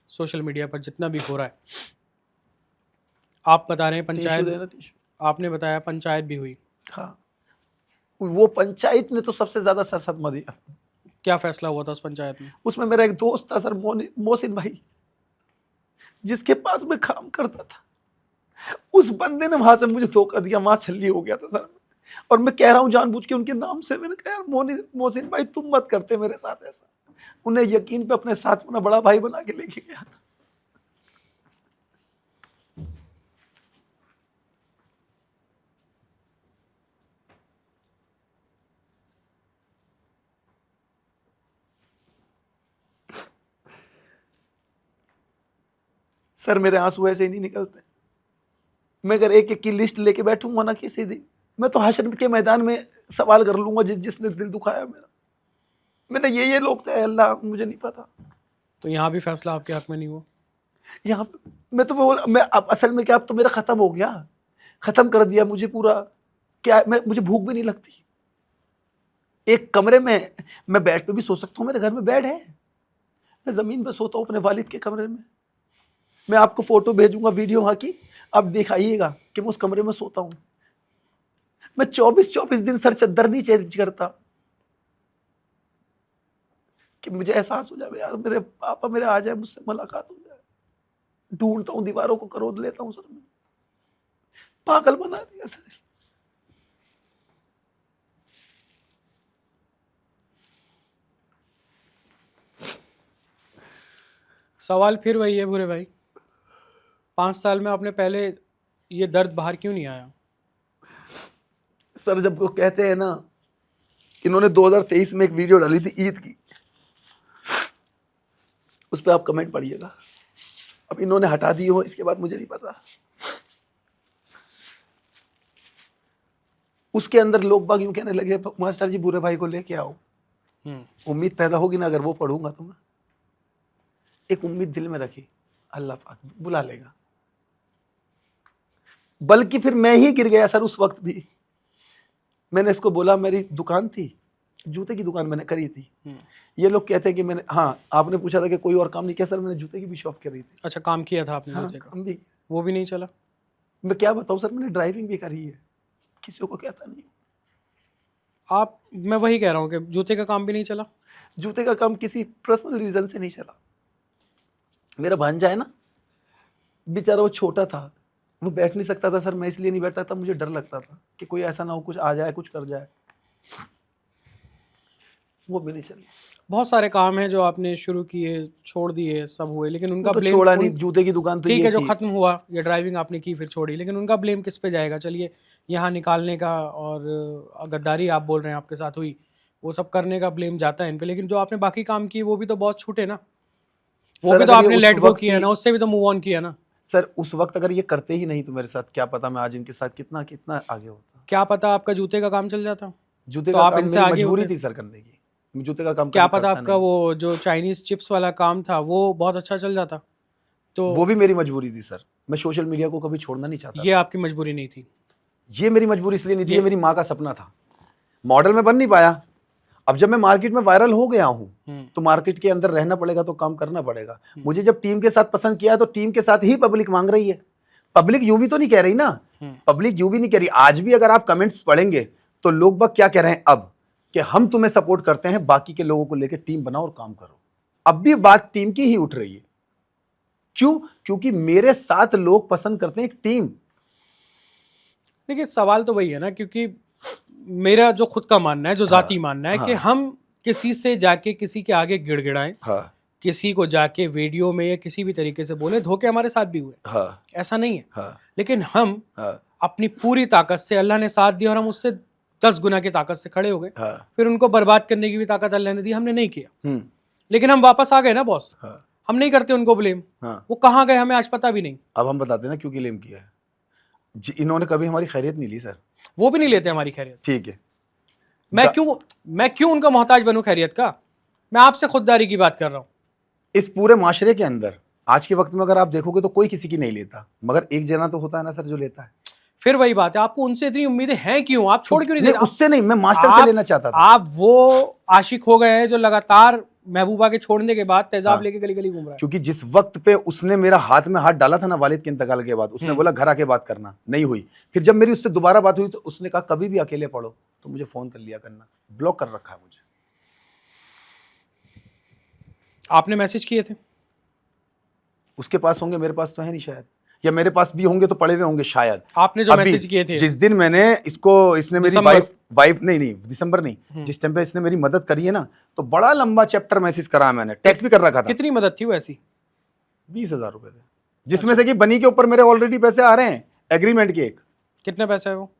सोशल मीडिया पर, जितना भी हो रहा है, आप बता रहे हैं पंचायत, आपने बताया पंचायत भी हुई। हाँ, वो पंचायत ने तो सबसे ज्यादा सर सदमा दिया। क्या फैसला हुआ था उस पंचायत में? उसमें मेरा एक दोस्त था सर, मोहसिन भाई, जिसके पास मैं काम करता था। उस बंदे ने वहां से मुझे धोखा दिया, मां छल्ली हो गया था सर। और मैं कह रहा हूं जानबूझ के उनके नाम से, मैंने कहा यार मोहसिन भाई तुम मत करते मेरे साथ ऐसा। उन्हें यकीन पे अपने साथ अपना बड़ा भाई बना के लेके गया। सर मेरे आंसू ऐसे ही नहीं निकलते। मैं अगर एक एक की लिस्ट लेके बैठूंगा ना किसी दिन, मैं तो हशर के मैदान में सवाल कर लूंगा जिसने दिल दुखाया मेरा। मैंने ये लोग थे, अल्लाह मुझे नहीं पता। तो यहाँ भी फैसला आपके हक में नहीं हुआ? यहाँ पे मैं तो मैं अब असल में क्या, अब तो मेरा खत्म हो गया, खत्म कर दिया मुझे पूरा। क्या मुझे भूख भी नहीं लगती। एक कमरे में मैं बेड पे भी सो सकता हूँ, मेरे घर में बेड है, मैं जमीन पे सोता हूँ अपने वालिद के कमरे में। मैं आपको फोटो भेजूंगा वीडियो वहां की, आप दिखाइएगा कि मैं उस कमरे में सोता हूँ। मैं 24-24 दिन सर चद्दर नहीं चेंज करता कि मुझे एहसास हो जाए यार मेरे पापा मेरे आ जाए, मुझसे मुलाकात हो जाए। ढूंढता हूँ, दीवारों को करोड़ लेता हूँ सर में। पागल बना दिया सर। सवाल फिर वही है भूरे भाई, 5 साल में आपने पहले ये दर्द बाहर क्यों नहीं आया? सर जब वो कहते हैं ना, इन्होंने 2023 में एक वीडियो डाली थी ईद की, उस पर आप कमेंट पढ़िएगा। अब इन्होंने हटा दी हो, इसके बाद मुझे नहीं पता। उसके अंदर लोग बाग यूं कहने लगे, मास्टर जी भूरे भाई को लेके आओ। उम्मीद पैदा होगी ना, अगर वो पढ़ूंगा तो मैं एक उम्मीद दिल में रखी, अल्लाह पाक बुला लेगा। बल्कि फिर मैं ही गिर गया सर उस वक्त भी। मैंने इसको बोला, मेरी दुकान थी, जूते की दुकान मैंने करी थी। ये लोग कहते हैं कि मैंने, हाँ आपने पूछा था कि कोई और काम नहीं किया, सर मैंने जूते की भी शॉप करी थी। अच्छा, काम किया था आपने? हाँ, जूते का काम भी। वो भी नहीं चला? मैं क्या बताऊं सर, मैंने ड्राइविंग भी करी है, किसी को कहता नहीं। आप, मैं वही कह रहा हूँ कि जूते का काम भी नहीं चला। जूते का काम किसी पर्सनल रीजन से नहीं चला। मेरा भांजा है ना, बेचारा वो छोटा था, वो बैठ नहीं सकता था सर, मैं इसलिए नहीं बैठता था, मुझे डर लगता था कि कोई ऐसा ना हो कुछ आ जाए कुछ कर जाए। वो भी नहीं चली। बहुत सारे काम हैं जो आपने शुरू किए, छोड़ दिए, सब हुए, लेकिन उनका वो तो ब्लेम छोड़ा नहीं, जूते की दुकान तो ठीक ये है जो थी। खत्म हुआ, ये ड्राइविंग आपने की फिर छोड़ी, लेकिन उनका ब्लेम किस पे जाएगा? चलिए, यहाँ निकालने का और गद्दारी आप बोल रहे हैं आपके साथ हुई, वो सब करने का ब्लेम जाता है इन पे, लेकिन जो आपने बाकी काम किए वो भी तो बहुत छूटे ना, वो सर भी तो अगर ये आपने उस लेट गो वक्त किया ही, ना, उससे भी तो मूव ऑन किया ना। सर उस वक्त अगर ये करते ही नहीं तो मेरे साथ क्या पता मैं आज इनके साथ कितना कितना आगे होता। क्या पता आपका जूते का काम चल जाता, जूते तो का आप काम इनसे मेरी आगे मजबूरी होते। थी सर करने की, मैं जूते का काम क्या कभी पता करता आपका नहीं। वो जो चाइनीज चिप्स वाला काम था वो बहुत अच्छा चल जाता, तो वो भी मेरी मजबूरी थी सर, मैं सोशल मीडिया को कभी छोड़ना नहीं चाहता ये था। आपकी मजबूरी नहीं थी। ये मेरी मजबूरी इसलिए नहीं थी, ये ये मेरी माँ का सपना था। मॉडल में बन नहीं पाया, अब जब मैं मार्केट में वायरल हो गया हूं तो मार्केट के अंदर रहना पड़ेगा, तो काम करना पड़ेगा। मुझे जब टीम के साथ पसंद किया है तो टीम के साथ ही पब्लिक मांग रही है। पब्लिक यूं भी तो नहीं कह रही ना, पब्लिक यूं भी नहीं कह रही। आज भी अगर आप कमेंट्स पढ़ेंगे तो लोग बाग क्या कह रहे हैं अब, कि हम तुम्हें सपोर्ट करते हैं, बाकी के लोगों को लेकर टीम बनाओ और काम करो। अब भी बात टीम की ही उठ रही है। क्यों? क्योंकि मेरे साथ लोग पसंद करते हैं एक टीम। देखिए सवाल तो वही है ना, क्योंकि मेरा जो खुद का मानना है, जो जाती मानना है कि हम किसी से जाके किसी के आगे गिड़गिड़ाएं, हाँ किसी को जाके वीडियो में या किसी भी तरीके से बोले, धोखे हमारे साथ भी हुए, हाँ ऐसा नहीं है। हाँ लेकिन हम हाँ अपनी पूरी ताकत से, अल्लाह ने साथ दिया और हम उससे 10 गुना की ताकत से खड़े हो गए। हाँ फिर उनको बर्बाद करने की भी ताकत अल्लाह ने दी, हमने नहीं किया। हम्म लेकिन हम वापस आ गए ना बॉस, हाँ हम नहीं करते उनको ब्लेम। हाँ। वो कहाँ गए हमें आज पता भी नहीं। अब हम बताते हैं ना क्यों क्लेम किया है। इन्होंने कभी हमारी खैरियत नहीं ली सर। वो भी नहीं लेते हमारी खैरियत। ठीक है, मैं क्यों उनका मोहताज बनूं खैरियत का? मैं आपसे खुददारी की बात कर रहा हूं। इस पूरे माशरे के अंदर आज के वक्त में अगर आप देखोगे तो कोई किसी की नहीं लेता, मगर एक जना तो होता है ना सर जो लेता है। फिर वही बात है, आपको उनसे इतनी उम्मीदें हैं क्यों? आप छोड़ क्यों नहीं देते? उससे नहीं, मैं मास्टर से लेना चाहता था। आप वो आशिक हो गए हैं जो लगातार महबूबा के छोड़ने के बाद तेजाब लेके गली गली घूम रहा है। क्योंकि जिस वक्त पे उसने मेरा हाथ में हाथ डाला था ना वालिद के इंतकाल के बाद, उसने बोला घर आके बात करना, नहीं हुई। फिर जब मेरी उससे दोबारा बात हुई तो उसने कहा कभी भी अकेले पढ़ो तो मुझे फोन कर लिया करना। ब्लॉक कर रखा है मुझे। आपने मैसेज किए थे? उसके पास होंगे, मेरे पास तो है नहीं शायद, या मेरे पास भी होंगे तो पड़े हुए होंगे शायद। आपने जो मैसेज किए थे जिस दिन मैंने इसने मेरी वाइफ नहीं दिसंबर नहीं, जिस टाइम पे इसने मेरी मदद करी है ना, तो बड़ा लंबा चैप्टर मैसेज करा मैंने, टेक्स्ट भी कर रखा था। कितनी मदद थी वो ऐसी? 20,000 रुपए थे, जिसमें से कि बनी के ऊपर मेरे ऑलरेडी पैसे आ रहे हैं एग्रीमेंट के। एक कितने पैसे है वो?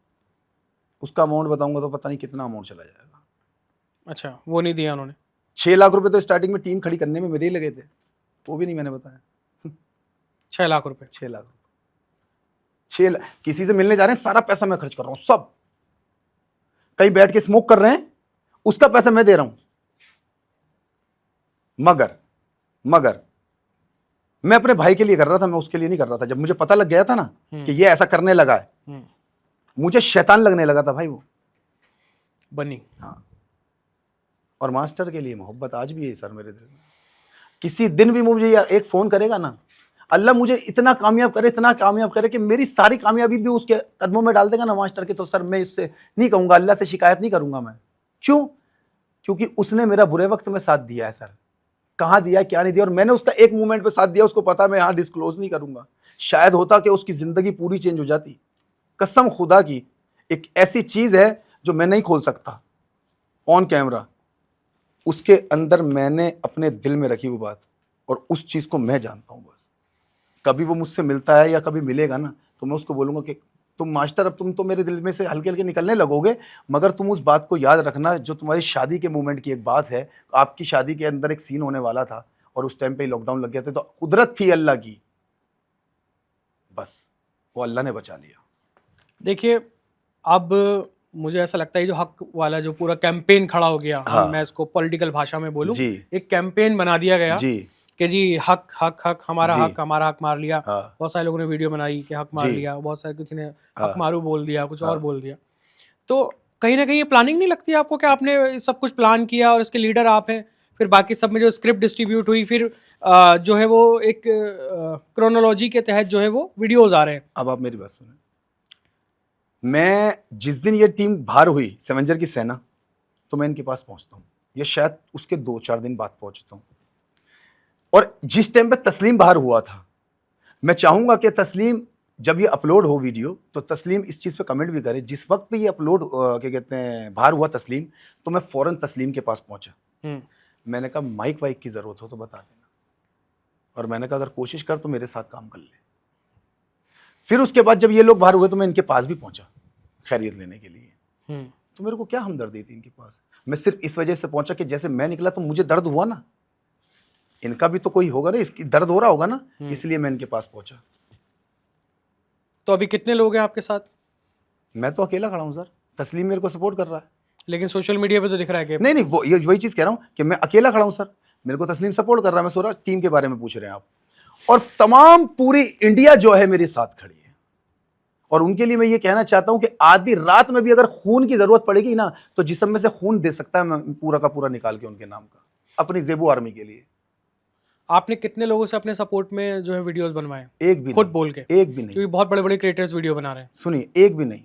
उसका अमाउंट बताऊंगा तो पता नहीं कितना अमाउंट चला जाएगा। अच्छा, वो नहीं दिया उन्होंने? 6 लाख रुपए तो स्टार्टिंग में टीम खड़ी करने में मेरे ही लगे थे, वो भी नहीं मैंने बताया। 6 लाख रुपए। 6 लाख, 6 लाख। किसी से मिलने जा रहे हैं, सारा पैसा मैं खर्च कर रहा हूं, सब। कहीं बैठ के स्मोक कर रहे हैं, उसका पैसा मैं दे रहा हूं। मगर मैं अपने भाई के लिए कर रहा था, मैं उसके लिए नहीं कर रहा था। जब मुझे पता लग गया था ना कि ये ऐसा करने लगा है, मुझे शैतान लगने लगा था भाई वो बनी। हाँ। और मास्टर के लिए मोहब्बत आज भी है सर मेरे दिल में। किसी दिन भी मुझे एक फोन करेगा ना, अल्लाह मुझे इतना कामयाब करे कि मेरी सारी कामयाबी भी उसके कदमों में डाल देगा ना मास्टर के, तो सर मैं इससे नहीं कहूंगा, अल्लाह से शिकायत नहीं करूंगा मैं। क्यों? क्योंकि उसने मेरा बुरे वक्त में साथ दिया है सर। कहाँ दिया, क्या नहीं दिया, और मैंने उसका एक मूवमेंट पे साथ दिया। उसको पता मैं यहाँ डिस्क्लोज नहीं करूंगा। शायद होता कि उसकी जिंदगी पूरी चेंज हो जाती। कसम खुदा की, एक ऐसी चीज है जो मैं नहीं खोल सकता ऑन कैमरा। उसके अंदर मैंने अपने दिल में रखी वो बात, और उस चीज को मैं जानता हूं बस। कभी वो मुझसे मिलता है या कभी मिलेगा ना, तो मैं उसको बोलूंगा कि तुम मास्टर, अब तुम तो मेरे दिल में से हल्के हल्के निकलने लगोगे, मगर तुम उस बात को याद रखना जो तुम्हारी शादी के मोमेंट की एक बात है। आपकी शादी के अंदर एक सीन होने वाला था, और उस टाइम पे लॉकडाउन लग गया था, तो कुदरत थी अल्लाह की, बस वो अल्लाह ने बचा लिया। देखिए, अब मुझे ऐसा लगता है जो हक वाला जो पूरा कैंपेन खड़ा हो गया, हाँ। मैं इसको पॉलिटिकल भाषा में बोलूं, जी। एक कैंपेन बना दिया गया जी कि जी हक हक हक, हमारा जी। हक, हमारा हक मार लिया। हाँ। बहुत सारे लोगों ने वीडियो बनाई कि हक मार जी। लिया, बहुत सारे किसी ने हाँ। हक मारू बोल दिया, कुछ और हाँ। बोल दिया। तो कहीं ना कहीं ये प्लानिंग नहीं लगती आपको कि आपने सब कुछ प्लान किया और इसके लीडर आप हैं, फिर बाकी सब में जो स्क्रिप्ट डिस्ट्रीब्यूट हुई, फिर जो है वो एक क्रोनोलॉजी के तहत जो है वो वीडियोज आ रहे हैं। अब आप मेरी बात सुने। मैं जिस दिन ये टीम बाहर हुई सेवेंजर की सेना, तो मैं इनके पास पहुंचता हूं, या शायद उसके 2-4 दिन बाद पहुंचता हूं। और जिस टाइम पे तस्लीम बाहर हुआ था, मैं चाहूंगा कि तस्लीम जब ये अपलोड हो वीडियो, तो तस्लीम इस चीज पे कमेंट भी करे। जिस वक्त पे ये अपलोड क्या कहते हैं बाहर हुआ तस्लीम, तो मैं फौरन तस्लीम के पास पहुंचा। मैंने कहा माइक वाइक की जरूरत हो तो बता देना, और मैंने कहा अगर कोशिश कर तो मेरे साथ काम कर ले। फिर उसके बाद जब ये लोग बाहर हुए, तो मैं इनके पास भी पहुंचा खैरियत लेने के लिए। तो मेरे को क्या हमदर्दी थी इनके पास। मैं सिर्फ इस वजह से पहुंचा कि जैसे मैं निकला तो मुझे दर्द हुआ ना, इनका भी तो कोई होगा ना, इसकी दर्द हो रहा होगा ना, इसलिए मैं इनके पास पहुंचा। तो अभी कितने लोग हैं आपके साथ? मैं तो अकेला खड़ा हूं सर, तस्लीम मेरे को सपोर्ट कर रहा है। लेकिन सोशल मीडिया पे तो दिख रहा है कि नहीं वो ये वही चीज कह रहा हूं कि मैं अकेला खड़ा हूं सर, मेरे को तस्लीम सपोर्ट कर रहा है। मैं सोच रहा टीम के बारे में पूछ रहे हैं आप, और तमाम पूरी इंडिया जो है मेरे साथ खड़ी है। और उनके लिए मैं ये कहना चाहता हूं कि आधी रात में भी अगर खून की जरूरत पड़ेगी ना, तो जिस्म में से खून दे सकता है मैं पूरा का पूरा निकाल के उनके नाम का, अपनी जेबू आर्मी के लिए। आपने कितने लोगों से अपने सपोर्ट में जो है वीडियोस बनवाए? एक भी खुद नहीं, बोल के? एक भी नहीं। क्योंकि बहुत बड़े बड़े क्रिएटर्स वीडियो बना रहे हैं। सुनिए, एक भी नहीं।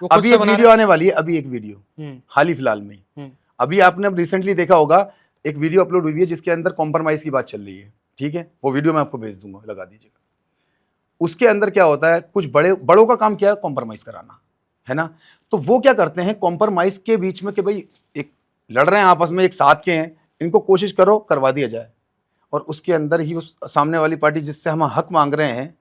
वो खुद अभी से एक बना वीडियो आने वाली है, अभी एक वीडियो हाल ही फिलहाल में। अभी आपने अब रिसेंटली देखा होगा, एक वीडियो अपलोड हुई है जिसके अंदर कॉम्प्रोमाइज की बात चल रही है, ठीक है? वो वीडियो मैं आपको भेज दूंगा, लगा दीजिएगा। उसके अंदर क्या होता है, कुछ बड़ों का काम क्या है, कॉम्प्रोमाइज कराना, है ना? तो वो क्या करते हैं कॉम्प्रोमाइज के बीच में कि भाई एक लड़ रहे हैं आपस में, एक साथ के हैं, इनको कोशिश करो करवा दिया जाए। और उसके अंदर ही उस सामने वाली पार्टी जिससे हम हक मांग रहे हैं,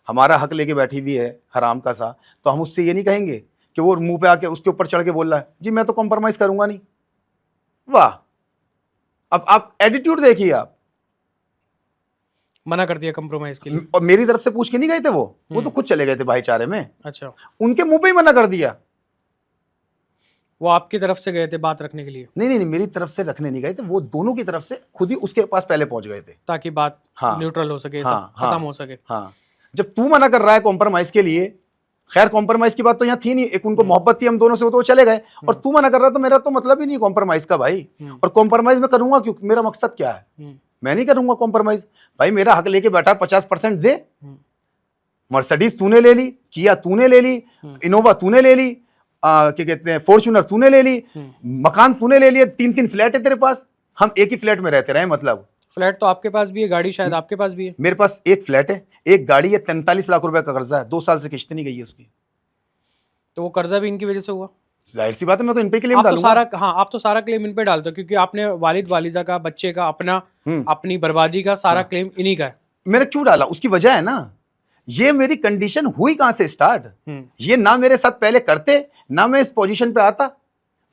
हमारा हक लेके बैठी हुई है हराम का सा, तो हम उससे ये नहीं कहेंगे कि वो मुंह पे आके उसके ऊपर चढ़ के बोल रहा है जी मैं तो कॉम्प्रोमाइज करूंगा नहीं। वाह, अब आप एटीट्यूड देखिए। आप मना कर दिया कंप्रोमाइज के लिए। और मेरी तरफ से पूछ के नहीं गए थे वो तो खुद चले गए थे भाईचारे में। अच्छा, उनके मुंह पे ही मना कर दिया। वो आपकी तरफ से गए थे बात रखने के लिए? नहीं, मेरी तरफ से रखने नहीं गए थे, वो दोनों की तरफ से खुद ही उसके पास पहले पहुंच गए थे, ताकि बात हाँ, न्यूट्रल हो सके, हाँ, सब खत्म हो सके। हाँ। जब तू मना कर रहा है कॉम्प्रोमाइज के लिए, खैर कॉम्प्रोमाइज की बात तो यहाँ थी नहीं, एक उनको मोहब्बत थी हम दोनों से, वो तो चले गए, और तू मना कर रहा, तो मेरा तो मतलब ही नहीं कॉम्प्रोमाइज का भाई। और कॉम्प्रोमाइज में करूंगा क्यों, मेरा मकसद क्या है? मैं नहीं करूंगा कॉम्प्रोमाइज भाई। मेरा हक लेके बैठा, 50% दे। मर्सिडीज तूने ले ली, किया तूने ले ली, इनोवा तूने ले ली, क्या कहते हैं फॉर्च्यूनर तूने ले ली, मकान तूने ले लिया, 3-3 फ्लैट है तेरे पास, हम एक ही फ्लैट में रहते रहे। मतलब फ्लैट तो आपके पास भी है, गाड़ी शायद आपके पास भी है। मेरे पास एक फ्लैट है, एक गाड़ी है, 43 लाख रुपए का कर्जा है, 2 साल से किश्त नहीं गई है उसकी। तो वो कर्जा भी इनकी वजह से हुआ? जाहिर सी बात है, मैं तो इन पे क्लेम आप तो डालूंगा। सारा, हाँ, आप तो सारा क्लेम इन पे डालते हो, क्योंकि आपने वालिद वालिदा का, बच्चे का, अपना, अपनी बर्बादी का सारा क्लेम इन्हीं का है। मैंने क्यों डाला, उसकी वजह है ना, ये मेरी कंडीशन हुई कहां से स्टार्ट। ये ना मेरे साथ पहले करते, ना मैं इस पोजीशन पे आता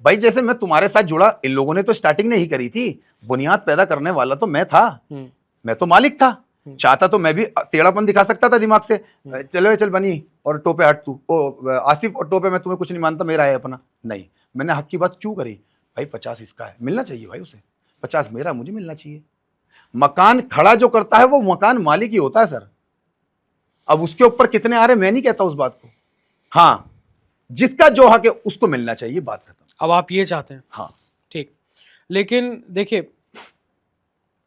भाई। जैसे मैं तुम्हारे साथ जुड़ा, इन लोगों ने तो स्टार्टिंग नहीं करी थी, बुनियाद पैदा करने वाला तो मैं था, मैं तो मालिक था। चाहता तो मैं भी टेढ़ापन दिखा सकता था दिमाग से, चलो चल बनी और टोपे हट तू, ओ आसिफ और टोपे मैं तुम्हें कुछ नहीं मानता, मेरा है अपना। नहीं, मैंने हक की बात क्यों करी भाई, 50 इसका है, मिलना चाहिए भाई उसे, 50 मेरा, मुझे मिलना चाहिए। मकान खड़ा जो करता है वो मकान मालिक ही होता है सर। अब उसके ऊपर कितने आ रहे मैं नहीं कहता उस बात को, हाँ जिसका जो हक है उसको मिलना चाहिए, बात खत्म। अब आप ये चाहते हैं? हाँ ठीक, लेकिन देखिए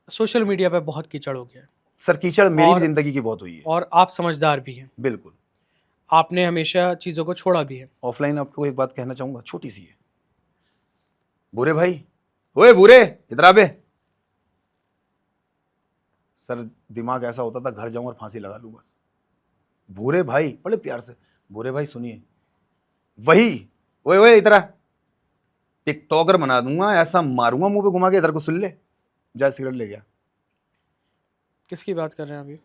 सोशल मीडिया पे बहुत कीचड़ हो गया है सर, कीचड़ मेरी भी जिंदगी की बहुत हुई है। और आप समझदार भी हैं, बिल्कुल, आपने हमेशा चीज़ों को छोड़ा भी है। ऑफलाइन आपको एक बात कहना चाहूंगा, छोटी सी है। बुरे भाई, ओए बुरे इधर आ बे। सर दिमाग ऐसा होता था घर जाऊं और फांसी लगा लूं बस। बुरे भाई, बड़े प्यार से, बुरे भाई सुनिए, वही ओए ओए इधर आ, टिकटॉकर बना दूंगा, ऐसा मारूंगा मुंह पे घुमा के, इधर को सुन ले, जा सिगरेट ले गया। किसकी बात कर रहे हैं अभी?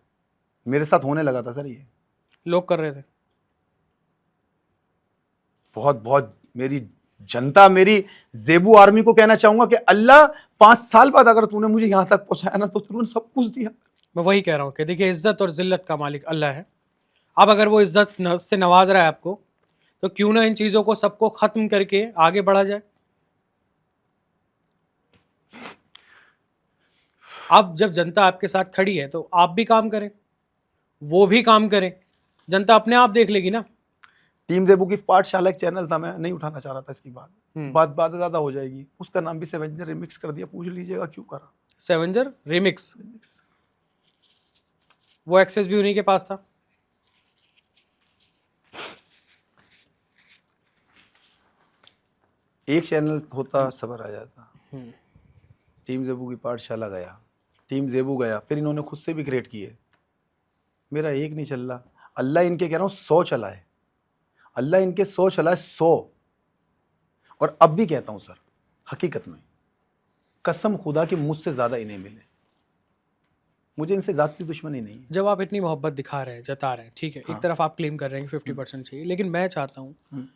मेरे साथ होने लगा था सर, ये लोग कर रहे थे। बहुत बहुत मेरी जनता, मेरी जेबू आर्मी को कहना चाहूंगा कि अल्लाह 5 साल बाद अगर तूने मुझे यहां तक पहुंचाया ना, तो तूने सब कुछ दिया। मैं वही कह रहा हूँ कि देखिए इज्जत और जिल्लत का मालिक अल्लाह है। अब अगर वो इज्जत से नवाज रहा है आपको, तो क्यों ना इन चीज़ों को सबको ख़त्म करके आगे बढ़ा जाए। अब जब जनता आपके साथ खड़ी है तो आप भी काम करें, वो भी काम करें, जनता अपने आप देख लेगी ना। टीम जेबू की पाठशाला एक चैनल था, मैं नहीं उठाना चाह रहा था इसकी बात ज्यादा हो जाएगी, उसका नाम भी सेवेंजर रिमिक्स कर दिया, पूछ लीजिएगा क्यों करा। सेवेंजर रिमिक्स, वो एक्सेस भी उन्हीं के पास था। एक चैनल होता सबर आ जाता। टीम जेबू की पाठशाला गया, टीम जेबू गया, फिर इन्होंने खुद से भी क्रिएट किए, मेरा एक नहीं चल रहा, अल्लाह इनके कह रहा हूं 100 चलाए, अल्लाह इनके 100 चलाए, 100। और अब भी कहता हूं सर, हकीकत में कसम खुदा की मुझसे ज्यादा इन्हें मिले, मुझे इनसे जाती दुश्मनी नहीं है। जब आप इतनी मोहब्बत दिखा रहे हैं, जता रहे हैं, ठीक है, एक तरफ आप क्लेम कर रहे हैं कि 50% चाहिए, लेकिन मैं चाहता हूँ,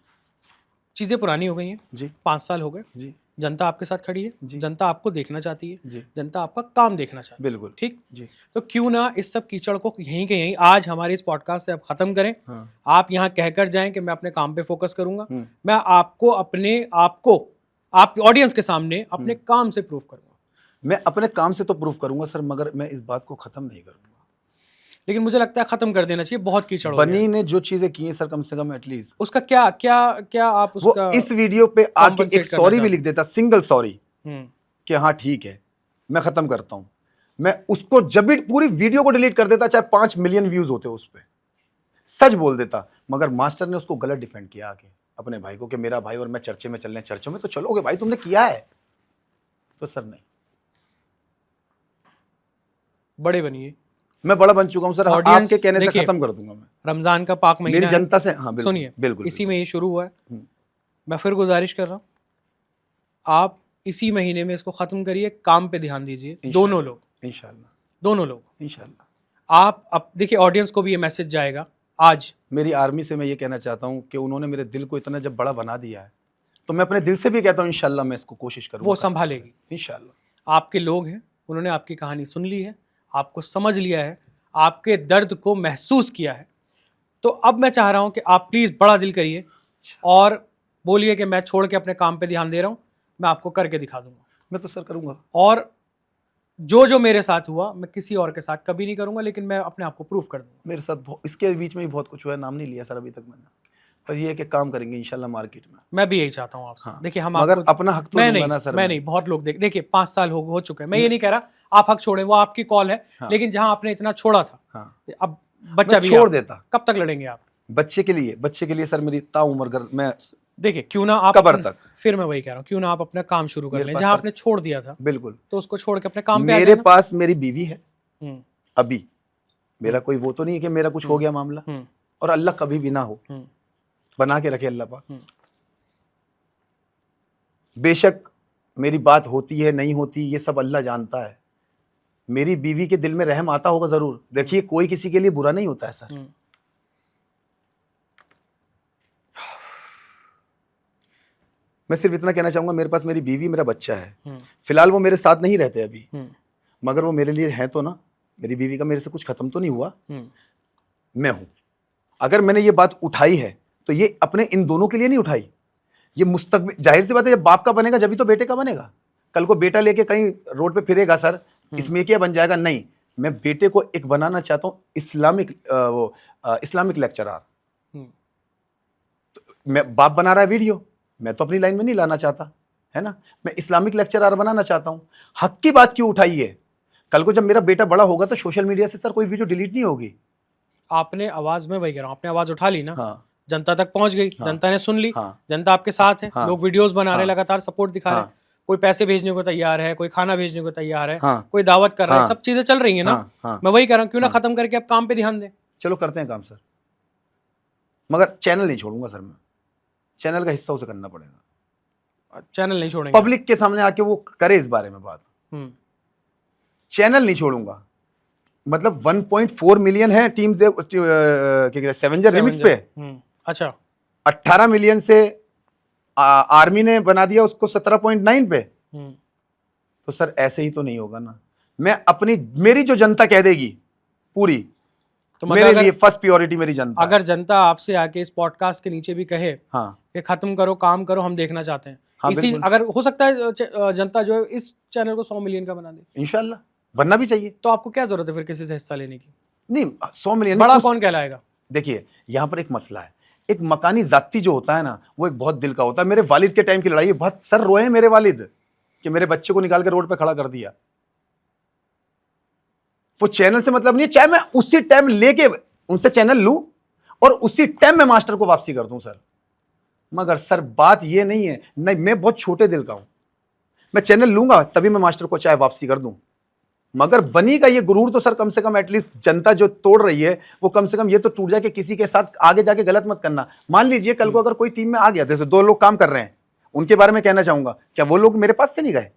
चीज़ें पुरानी हो गई हैं जी, 5 साल हो गए जी, जनता आपके साथ खड़ी है, जनता आपको देखना चाहती है, जी, जनता आपका काम देखना चाहती है, बिल्कुल ठीक जी। तो क्यों ना इस सब कीचड़ को यहीं के यहीं आज हमारे इस पॉडकास्ट से आप खत्म करें। हाँ। आप यहाँ कहकर जाएं कि मैं अपने काम पे फोकस करूंगा, मैं आपको आप ऑडियंस के सामने अपने काम से प्रूफ करूंगा। मैं अपने काम से तो प्रूफ करूंगा सर, मगर मैं इस बात को खत्म नहीं करूंगा। लेकिन मुझे लगता है खत्म कर देना चाहिए, बहुत कीचड़ हो गया। बनी ने जो चीजें की हैं सर, कम से कम एटलीस्ट उसका क्या क्या क्या आप उसका वो इस वीडियो पे आके एक compensate करना सॉरी भी चाहते लिख देता, सिंगल सॉरी, हम्म, कि हाँ ठीक है मैं खत्म करता हूं, मैं उसको जब भी पूरी वीडियो को डिलीट कर देता, चाहे 5 मिलियन व्यूज होते उस पे, सच बोल देता। मगर मास्टर ने उसको गलत डिफेंड किया आके अपने भाई को, कि मेरा भाई और मैं चर्चे में चल रहे हैं, चर्चे में तो चलोगे भाई, तुमने किया है तो। सर नहीं, बड़े बनिए, मैं बड़ा बन चुका हूं सर, Audience, आपके कहने से देखिए, खत्म कर दूंगा मैं। रमजान का पाक महीना मेरी है। जनता से, हाँ बिल्कुल, सुनिए, बिल्कुल इसी में ये शुरू हुआ है, मैं फिर गुजारिश कर रहा हूँ, आप इसी महीने में इसको खत्म करिए, काम पे ध्यान दीजिए, दोनों लोग, इंशाल्लाह, दोनों लोग। इंशाल्लाह। आप अब देखिए ऑडियंस को भी ये मैसेज जाएगा आज। मेरी आर्मी से मैं ये कहना चाहता हूँ कि उन्होंने मेरे दिल को इतना जब बड़ा बना दिया है, तो मैं अपने दिल से भी कहता हूँ इंशाल्लाह मैं इसको कोशिश करूँगा, वो संभालेगी इंशाल्लाह। आपके लोग हैं, उन्होंने आपकी कहानी सुन ली है, आपको समझ लिया है, आपके दर्द को महसूस किया है। तो अब मैं चाह रहा हूं कि आप प्लीज़ बड़ा दिल करिए और बोलिए कि मैं छोड़ के अपने काम पे ध्यान दे रहा हूं, मैं आपको करके दिखा दूंगा। मैं तो सर करूँगा, और जो जो मेरे साथ हुआ मैं किसी और के साथ कभी नहीं करूंगा, लेकिन मैं अपने आप को प्रूफ कर दूंगा। मेरे साथ इसके बीच में भी बहुत कुछ हुआ है, नाम नहीं लिया सर अभी तक मैंने, पर ये है कि काम करेंगे इंशाल्लाह मार्केट में। मैं भी यही चाहता हूँ आपसे। देखिए हम मगर आपको अपना हक तो मैं दूंगा नहीं ना सर, मैं नहीं, बहुत लोग देखिए 5 साल हो चुके हैं, मैं ये नहीं कह रहा आप हक छोड़ें, वो आपकी कॉल है, लेकिन जहां आपने इतना छोड़ा था, अब बच्चा भी छोड़ देता। कब तक लड़ेंगे आप बच्चे के लिए सर मेरी ताउम्र घर मैं, देखिए क्यों ना आप कब्र तक, फिर मैं वही कह रहा हूँ, क्यों ना आप अपना काम शुरू कर लें, जहां आपने छोड़ दिया था, बिल्कुल, तो उसको छोड़ के अपने काम पे आ मेरे पास मेरी बीवी है अभी, मेरा कोई वो तो नहीं है कि मेरा कुछ हो गया मामला, और अल्लाह कभी भी ना हो, बना के रखे अल्लाह पाक। बेशक मेरी बात होती है नहीं होती, ये सब अल्लाह जानता है, मेरी बीवी के दिल में रहम आता होगा जरूर। देखिए कोई किसी के लिए बुरा नहीं होता है सर, मैं सिर्फ इतना कहना चाहूंगा, मेरे पास मेरी बीवी मेरा बच्चा है, फिलहाल वो मेरे साथ नहीं रहते अभी, मगर वो मेरे लिए है तो ना, मेरी बीवी का मेरे से कुछ खत्म तो नहीं हुआ, मैं हूं। अगर मैंने ये बात उठाई है तो ये अपने इन दोनों के लिए नहीं उठाई, ये मुस्तकबिल, जाहिर सी बात है जब बाप का बनेगा जब भी तो बेटे का बनेगा। कल को बेटा लेके कहीं रोड पे फिरेगा, सर इसमें क्या बन जाएगा, नहीं, मैं बेटे को एक बनाना चाहता हूं इस्लामिक लेक्चरर। तो मैं बाप बना रहा है वीडियो, मैं तो अपनी लाइन में नहीं लाना चाहता, है ना, मैं इस्लामिक लेक्चरर बनाना चाहता हूं। हक की बात क्यों उठाई है? कल को जब मेरा बेटा बड़ा होगा तो सोशल मीडिया से सर कोई वीडियो डिलीट नहीं होगी। आपने आवाज, में वही कह रहा हूं, आपने आवाज उठा ली ना, हाँ, जनता तक पहुंच गई, हाँ, जनता ने सुन ली, हाँ, जनता आपके साथ है, हाँ, लोग वीडियोस बना रहे हैं, हाँ, लगातार सपोर्ट दिखा रहे हैं, हाँ, कोई पैसे भेजने को तैयार है, कोई खाना भेजने को तैयार है, हाँ, कोई दावत कर रहा है, हाँ, सब चीजें चल रही है ना। हाँ, हाँ, मैं वही कह रहा हूँ, क्यों ना हाँ। खत्म करके आप काम पे ध्यान दें। चलो करते हैं काम सर, मगर चैनल नहीं छोड़ूंगा सर, मैं चैनल का हिस्सा उसे करना पड़ेगा। चैनल नहीं छोड़ेंगे, पब्लिक के सामने आके वो करे इस बारे में बात, चैनल नहीं छोड़ूंगा। मतलब 1.4 मिलियन है टीम से सेवेंजर रिमिक्स पे। अच्छा, 18 मिलियन से आर्मी ने बना दिया उसको 17.9 पे। तो सर ऐसे ही तो नहीं होगा ना। मैं अपनी, मेरी जो जनता कह देगी पूरी, तो मेरे लिए फर्स्ट प्रायोरिटी मेरी जनता। अगर जनता आपसे आके इस पॉडकास्ट के नीचे भी कहे हाँ कि खत्म करो, काम करो, हम देखना चाहते हैं, हाँ, इसी बिल्कुल। अगर हो सकता है जनता जो है इस चैनल को 100 मिलियन का बना दे, इंशाल्लाह बनना भी चाहिए। तो आपको क्या जरूरत है फिर किसी से हिस्सा लेने की? नहीं 100 मिलियन बड़ा कौन कहलाएगा? देखिए यहाँ पर एक मसला है, एक मकानी जाती जो होता है ना, वो एक बहुत दिल का होता है। मेरे वालिद के टाइम की लड़ाई है, बहुत सर रोए मेरे वालिद कि मेरे बच्चे को निकाल के रोड पे खड़ा कर दिया। वो चैनल से मतलब नहीं है, चाहे मैं उसी टाइम लेके उनसे चैनल लूं और उसी टाइम में मास्टर को वापसी कर दूं सर। मगर सर बात ये नहीं है, नहीं, मैं बहुत छोटे दिल का हूं, मैं चैनल लूंगा तभी मैं मास्टर को चाहे वापसी कर दूं। मगर बनी का ये गुरूर तो सर कम से कम एटलीस्ट जनता जो तोड़ रही है वो कम से कम ये तो टूट जाए कि किसी के साथ आगे जाके गलत मत करना। मान लीजिए कल को अगर कोई टीम में आ गया, जैसे 2 लोग काम कर रहे हैं, उनके बारे में कहना चाहूंगा, क्या वो लोग मेरे पास से नहीं गए?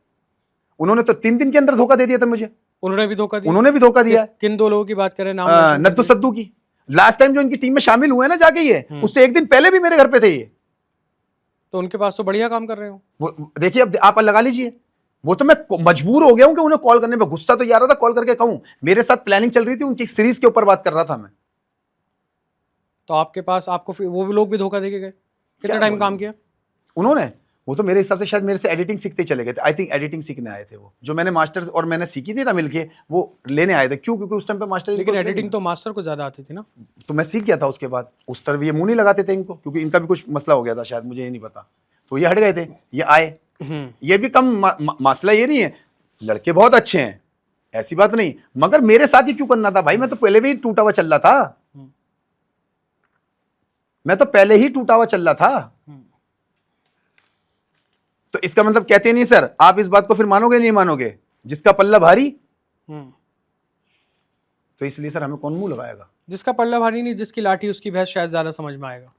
उन्होंने तो 3 दिन के अंदर धोखा दे दिया था मुझे। उन्होंने भी धोखा दिया? उन्होंने भी धोखा दिया। किन 2 लोगों की बात करें, नाम? नद्दू सद्दू की। लास्ट टाइम जो इनकी टीम में शामिल हुए ना जाके, ये उससे एक दिन पहले भी मेरे घर पे थे ये। तो उनके पास तो बढ़िया काम कर रहे हो। वो देखिए, अब आप लगा लीजिए, वो तो मैं मजबूर हो गया हूं कि उन्हें कॉल करने में गुस्सा तो ये आ रहा था, कॉल करके कहूं, मेरे साथ प्लानिंग चल रही थी, उनकी सीरीज के ऊपर बात कर रहा था मैं। तो आपके पास आपको फिर वो भी लोग भी धोखा देके गए? कितना टाइम काम किया उन्होंने? वो तो मेरे हिसाब से शायद मेरे से एडिटिंग सीखते चले गए थे। आई थिंक एडिटिंग सीखने आए थे वो, जो मैंने मास्टर और मैंने सीखी थी ना मिलके, वो लेने आए थे। क्यों? क्योंकि उस टाइम पे मास्टर, लेकिन एडिटिंग तो मास्टर को ज्यादा आती थी ना। तो मैं सीख गया था उसके बाद। उस तरफ ये मुंह नहीं लगाते थे इनको, क्योंकि इनका भी कुछ मसला हो गया था शायद, मुझे ये नहीं पता। तो ये हट गए थे, ये आए। ये भी कम मसला ये नहीं है, लड़के बहुत अच्छे हैं, ऐसी बात नहीं, मगर मेरे साथ ही क्यों करना था भाई? मैं तो पहले भी टूटा हुआ चल रहा था, मैं तो पहले ही टूटा हुआ चल रहा था। तो इसका मतलब कहते नहीं सर, आप इस बात को फिर मानोगे नहीं मानोगे, जिसका पल्ला भारी। तो इसलिए सर हमें कौन मुंह लगाएगा? जिसका पल्ला भारी नहीं, जिसकी लाठी उसकी भैंस, शायद ज्यादा समझ में आएगा।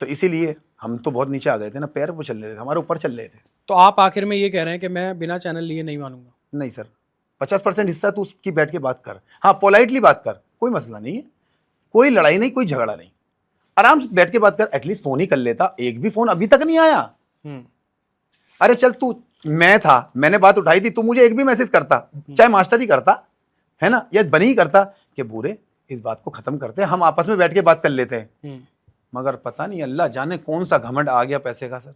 तो इसीलिए हम तो बहुत नीचे आ गए थे ना, पैर वो चल रहे थे, हमारे ऊपर चल रहे थे। तो आप आखिर में ये कह रहे हैं कि मैं बिना चैनल लिए नहीं मानूंगा? नहीं सर, 50% हिस्सा तो उसकी बैठ के बात कर, हाँ पोलाइटली बात कर, कोई मसला नहीं है, कोई लड़ाई नहीं, कोई झगड़ा नहीं, आराम से बैठ के बात कर। एटलीस्ट फोन ही कर लेता, एक भी फोन अभी तक नहीं आया। अरे चल तू, मैं था, मैंने बात उठाई थी, तू मुझे एक भी मैसेज करता, चाहे मास्टर ही करता है ना, या बनी ही करता कि बूरे इस बात को खत्म करते हैं, हम आपस में बैठ के बात कर लेते हैं। मगर पता नहीं अल्लाह जाने कौन सा घमंड आ गया पैसे का सर,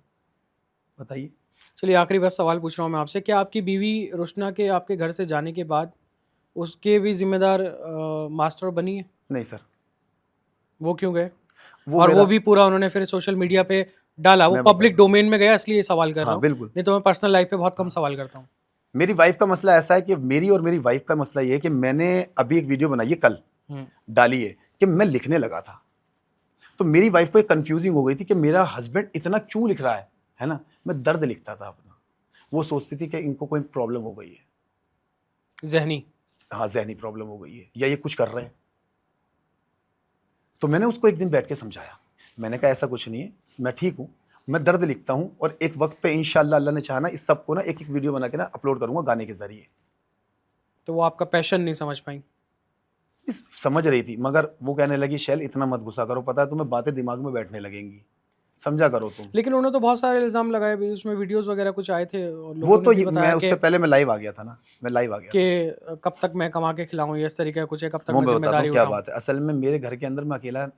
बताइए। चलिए आखिरी बस सवाल पूछ रहा हूँ मैं आपसे, क्या आपकी बीवी रोशना के आपके घर से जाने के बाद उसके भी जिम्मेदार मास्टर बनी है? नहीं सर। वो क्यों गए? और वो भी पूरा उन्होंने फिर सोशल मीडिया पे डाला, वो पब्लिक डोमेन में गया, इसलिए सवाल कर रहा हूँ। बिल्कुल, नहीं तो मैं पर्सनल लाइफ पे बहुत कम सवाल करता हूँ। मेरी वाइफ का मसला ऐसा है कि मेरी और मेरी वाइफ का मसला ये है कि मैंने अभी एक वीडियो बनाई है, कल डाली है, कि मैं लिखने लगा था, तो मेरी वाइफ को एक कंफ्यूजिंग हो गई थी कि मेरा हस्बैंड इतना क्यों लिख रहा है ना। मैं दर्द लिखता था अपना, वो सोचती थी कि इनको कोई प्रॉब्लम हो गई है, ज़हनी, हाँ जहनी प्रॉब्लम हो गई है, या ये कुछ कर रहे हैं। तो मैंने उसको एक दिन बैठ के समझाया, मैंने कहा ऐसा कुछ नहीं है, मैं ठीक हूँ, मैं दर्द लिखता हूँ, और एक वक्त पे इंशाल्लाह अल्लाह ने चाहा ना, इस सबको ना एक एक वीडियो बना के ना अपलोड करूंगा गाने के जरिए। तो वो आपका पैशन नहीं समझ पाई? समझ रही थी, मगर वो कहने लगी शैल इतना मत गुस्सा करो, पता है तुम्हें बातें दिमाग में बैठने लगेंगी, समझा करो तुम। लेकिन उन्होंने तो बहुत सारे इल्जाम लगाए भी, उसमें वीडियोस वगैरह कुछ आए थे और वो लोगों तो ने भी मैं बताया उससे पहले मैं लाइव आ गया था ना, मैं लाइव आ गया था। कि कब तक मैं कमा के खिलाऊं, ये इस तरीके का कुछ है, कब तक वो मैं मैं बताता जिम्मेदारी हूँ क्या उठाऊं। बात है। असल में मेरे घर के अंदर मैं अकेला,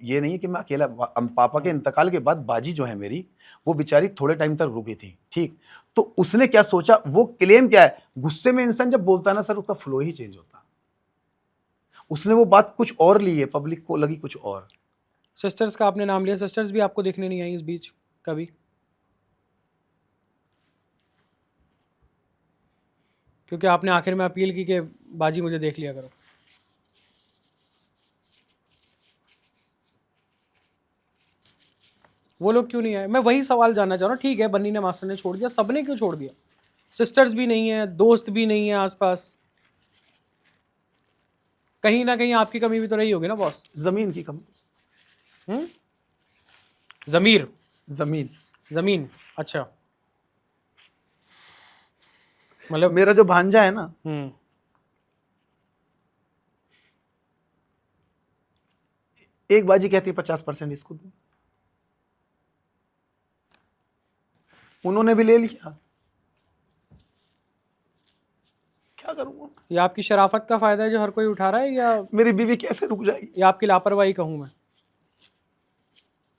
ये नहीं है कि मैं अकेला, पापा के इंतकाल के बाद बाजी जो है मेरी, वो बेचारी थोड़े टाइम तक रुकी थी, ठीक। तो उसने क्या सोचा, वो क्लेम क्या है, गुस्से में इंसान जब बोलता है ना सर, उसका फ्लो ही चेंज होता है। उसने वो बात कुछ और ली है, पब्लिक को लगी कुछ और। सिस्टर्स का आपने नाम लिया, सिस्टर्स भी आपको देखने नहीं आई इस बीच कभी? क्योंकि आपने आखिर में अपील की कि बाजी मुझे देख लिया करो। वो लोग क्यों नहीं आए? मैं वही सवाल जानना चाह रहा हूँ। ठीक है, बन्नी ने, मास्टर ने छोड़ दिया, सबने क्यों छोड़ दिया? सिस्टर्स भी नहीं है, दोस्त भी नहीं है आसपास, कहीं ना कहीं आपकी कमी भी तो रही होगी ना बॉस? जमीन की कमी। जमीर, जमीन, जमीन, अच्छा। मतलब मेरा जो भांजा है ना, एक बाजी कहती है 50% इसको दूं, उन्होंने भी ले लिया, क्या करूंगा? ये आपकी शराफत का फायदा है जो हर कोई उठा रहा है, या मेरी बीवी कैसे रुक जाएगी? या आपकी लापरवाही कहूं मैं?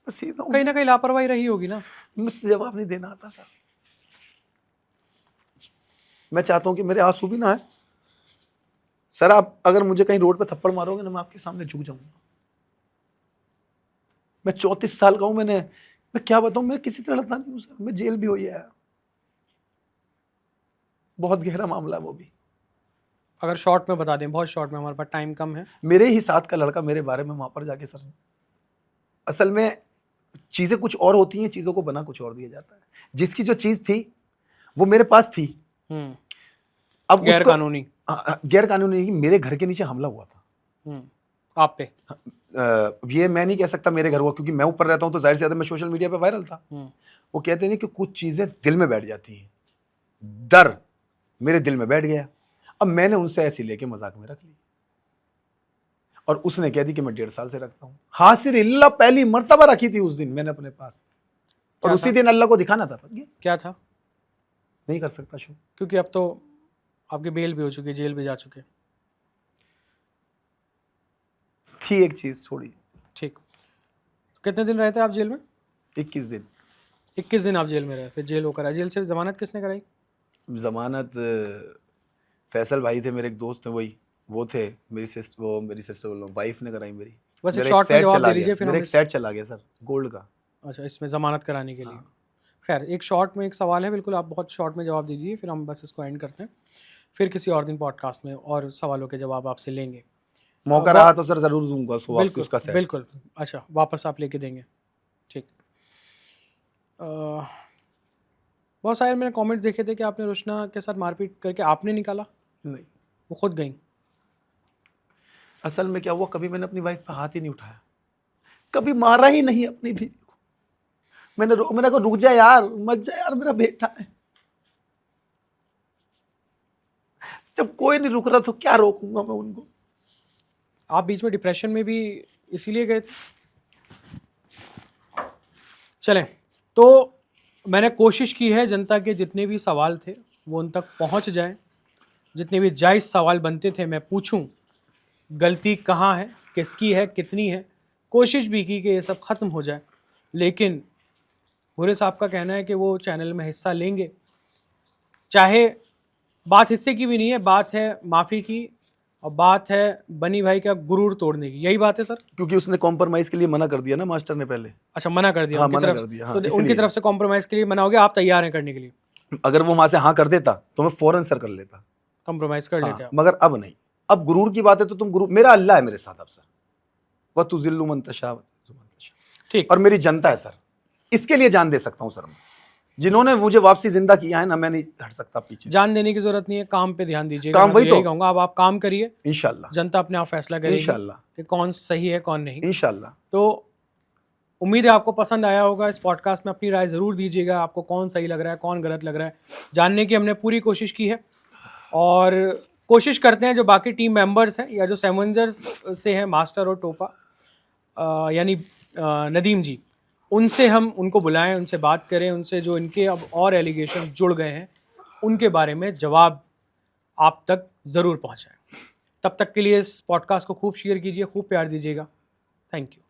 बस सीधा हूं। कहीं ना कहीं लापरवाही रही होगी ना। मुझसे जवाब नहीं देना आता सर। मैं चाहता हूं कि मेरे आंसू भी ना आए सर। आप अगर मुझे कहीं रोड पे थप्पड़ मारोगे ना, मैं आपके सामने झुक जाऊंगा। मैं 34 साल का हूं, मैं क्या बताऊं, मैं किसी तरह लड़ता नहीं हूं सर। मैं जेल भी हो आया, बहुत गहरा मामला है वो भी। अगर शॉर्ट में बता दें, बहुत शॉर्ट में, हमारे पास टाइम कम है। मेरे ही साथ का लड़का मेरे बारे में वहां पर जाके सर, असल में चीजें कुछ और होती हैं, चीजों को बना कुछ और दिया जाता है। जिसकी जो चीज थी वो मेरे पास थी, अब गैर कानूनी, गैर कानूनी मेरे घर के नीचे हमला हुआ था आप पे। ये मैं नहीं कह सकता मेरे घर हुआ, क्योंकि मैं ऊपर रहता हूं तो जाहिर से ज्यादा मैं सोशल मीडिया पे वायरल था। वो कहते हैं कि कुछ चीजें दिल में बैठ जाती हैं, डर मेरे दिल में बैठ गया। अब मैंने उनसे ऐसी लेके मजाक में रख ली, और उसने कह दी कि मैं 1.5 साल से रखता हूं। हासिर इल्ला पहली मर्तबा रखी थी उस दिन मैंने अपने पास, और उसी दिन अल्लाह को दिखाना था। क्या था? नहीं कर सकता शो, क्योंकि अब तो आपकी बेल भी हो चुकी है, जेल भी जा चुके। थी एक चीज छोड़ी। ठीक, तो कितने दिन रहे थे आप जेल में? 21 दिन। 21 दिन आप जेल में रहे, फिर जेल होकर आए। जेल से जमानत किसने कराई? जमानत फैसल भाई थे मेरे एक दोस्त हैं, वही वो थे। मेरी सिस्टर बोल रहा हूँ, वाइफ ने कराई मेरी। बस एक मेरा शॉर्ट में सेट जवाब चला दे गया, दीजिए, फिर मेरा हम एक सेट चला गया सर, गोल्ड का। अच्छा, इसमें जमानत कराने के लिए। खैर, एक शॉर्ट में एक सवाल है, बिल्कुल आप बहुत शॉर्ट में जवाब दीजिए, फिर हम बस इसको एंड करते हैं। फिर किसी और दिन पॉडकास्ट में और सवालों के जवाब आपसे लेंगे। मौका रहा तो सर जरूर दूंगा वापस बिल्कुल उसका सेट। बिल्कुल। अच्छा, वापस आप लेके देंगे, ठीक। बहुत सारे मैंने कमेंट्स देखे थे कि आपने रुशना के साथ मारपीट करके आपने निकाला। नहीं, वो खुद गई। असल में क्या हुआ, कभी मैंने अपनी वाइफ पे हाथ ही नहीं उठाया, कभी मारा ही नहीं अपनी बीवी को। मैंने कहा रुक जा यार, मत जा यार, मेरा बेटा है। जब कोई नहीं रुक रहा तो क्या रोकूंगा मैं उनको। आप बीच में डिप्रेशन में भी इसीलिए गए थे? चलें, तो मैंने कोशिश की है जनता के जितने भी सवाल थे वो उन तक पहुंच जाएं। जितने भी जायज़ सवाल बनते थे मैं पूछूं, गलती कहाँ है, किसकी है, कितनी है। कोशिश भी की कि ये सब ख़त्म हो जाए, लेकिन भूरे साहब का कहना है कि वो चैनल में हिस्सा लेंगे। चाहे बात हिस्से की भी नहीं है, बात है माफ़ी की, और बात है बनी भाई का गुरूर तोड़ने की। यही बात है सर? क्योंकि उसने कॉम्प्रोमाइज के लिए मना कर दिया ना मास्टर ने पहले। अच्छा, मना कर दिया। हाँ, उनकी मना तरफ कर दिया, हाँ, तो उनकी इसलिए। तरफ से कॉम्प्रोमाइज़ के लिए मना हो गया, आप तैयार हैं करने के लिए? अगर वो वहां से हाँ कर देता तो मैं फौरन सर कर लेता, कॉम्प्रोमाइज़ कर लेते हाँ, आप? मगर अब नहीं। अब गुरूर की बात है तो तुम गुरूर, मेरा अल्लाह है मेरे साथ अब सर। वह तुज़िल्लु मन तशा व तुज़िल्लु मन तशा। ठीक। और मेरी जनता है सर, इसके लिए जान दे सकता हूँ सर मैं। जिन्होंने मुझे वापसी जिंदा किया है ना, मैं नहीं हट सकता पीछे। जान देने की जरूरत नहीं है, काम पे ध्यान दीजिएगा। काम मैं वही तो यही तो। कहूँगा, अब आप काम करिए, इंशाल्लाह, जनता अपने आप फैसला करेगी इंशाल्लाह, कि कौन सही है कौन नहीं। इंशाल्लाह। तो उम्मीद है आपको पसंद आया होगा। इस पॉडकास्ट में अपनी राय ज़रूर दीजिएगा, आपको कौन सही लग रहा है, कौन गलत लग रहा है, जानने की हमने पूरी कोशिश की है। और कोशिश करते हैं जो बाकी टीम मेंबर्स हैं या जो सेवेंजर्स से हैं, मास्टर और टोपा, यानी नदीम जी, उनसे हम उनको बुलाएं, उनसे बात करें, उनसे जो इनके अब और एलिगेशन जुड़ गए हैं उनके बारे में जवाब आप तक ज़रूर पहुंचाएं। तब तक के लिए इस पॉडकास्ट को खूब शेयर कीजिए, खूब प्यार दीजिएगा। Thank you.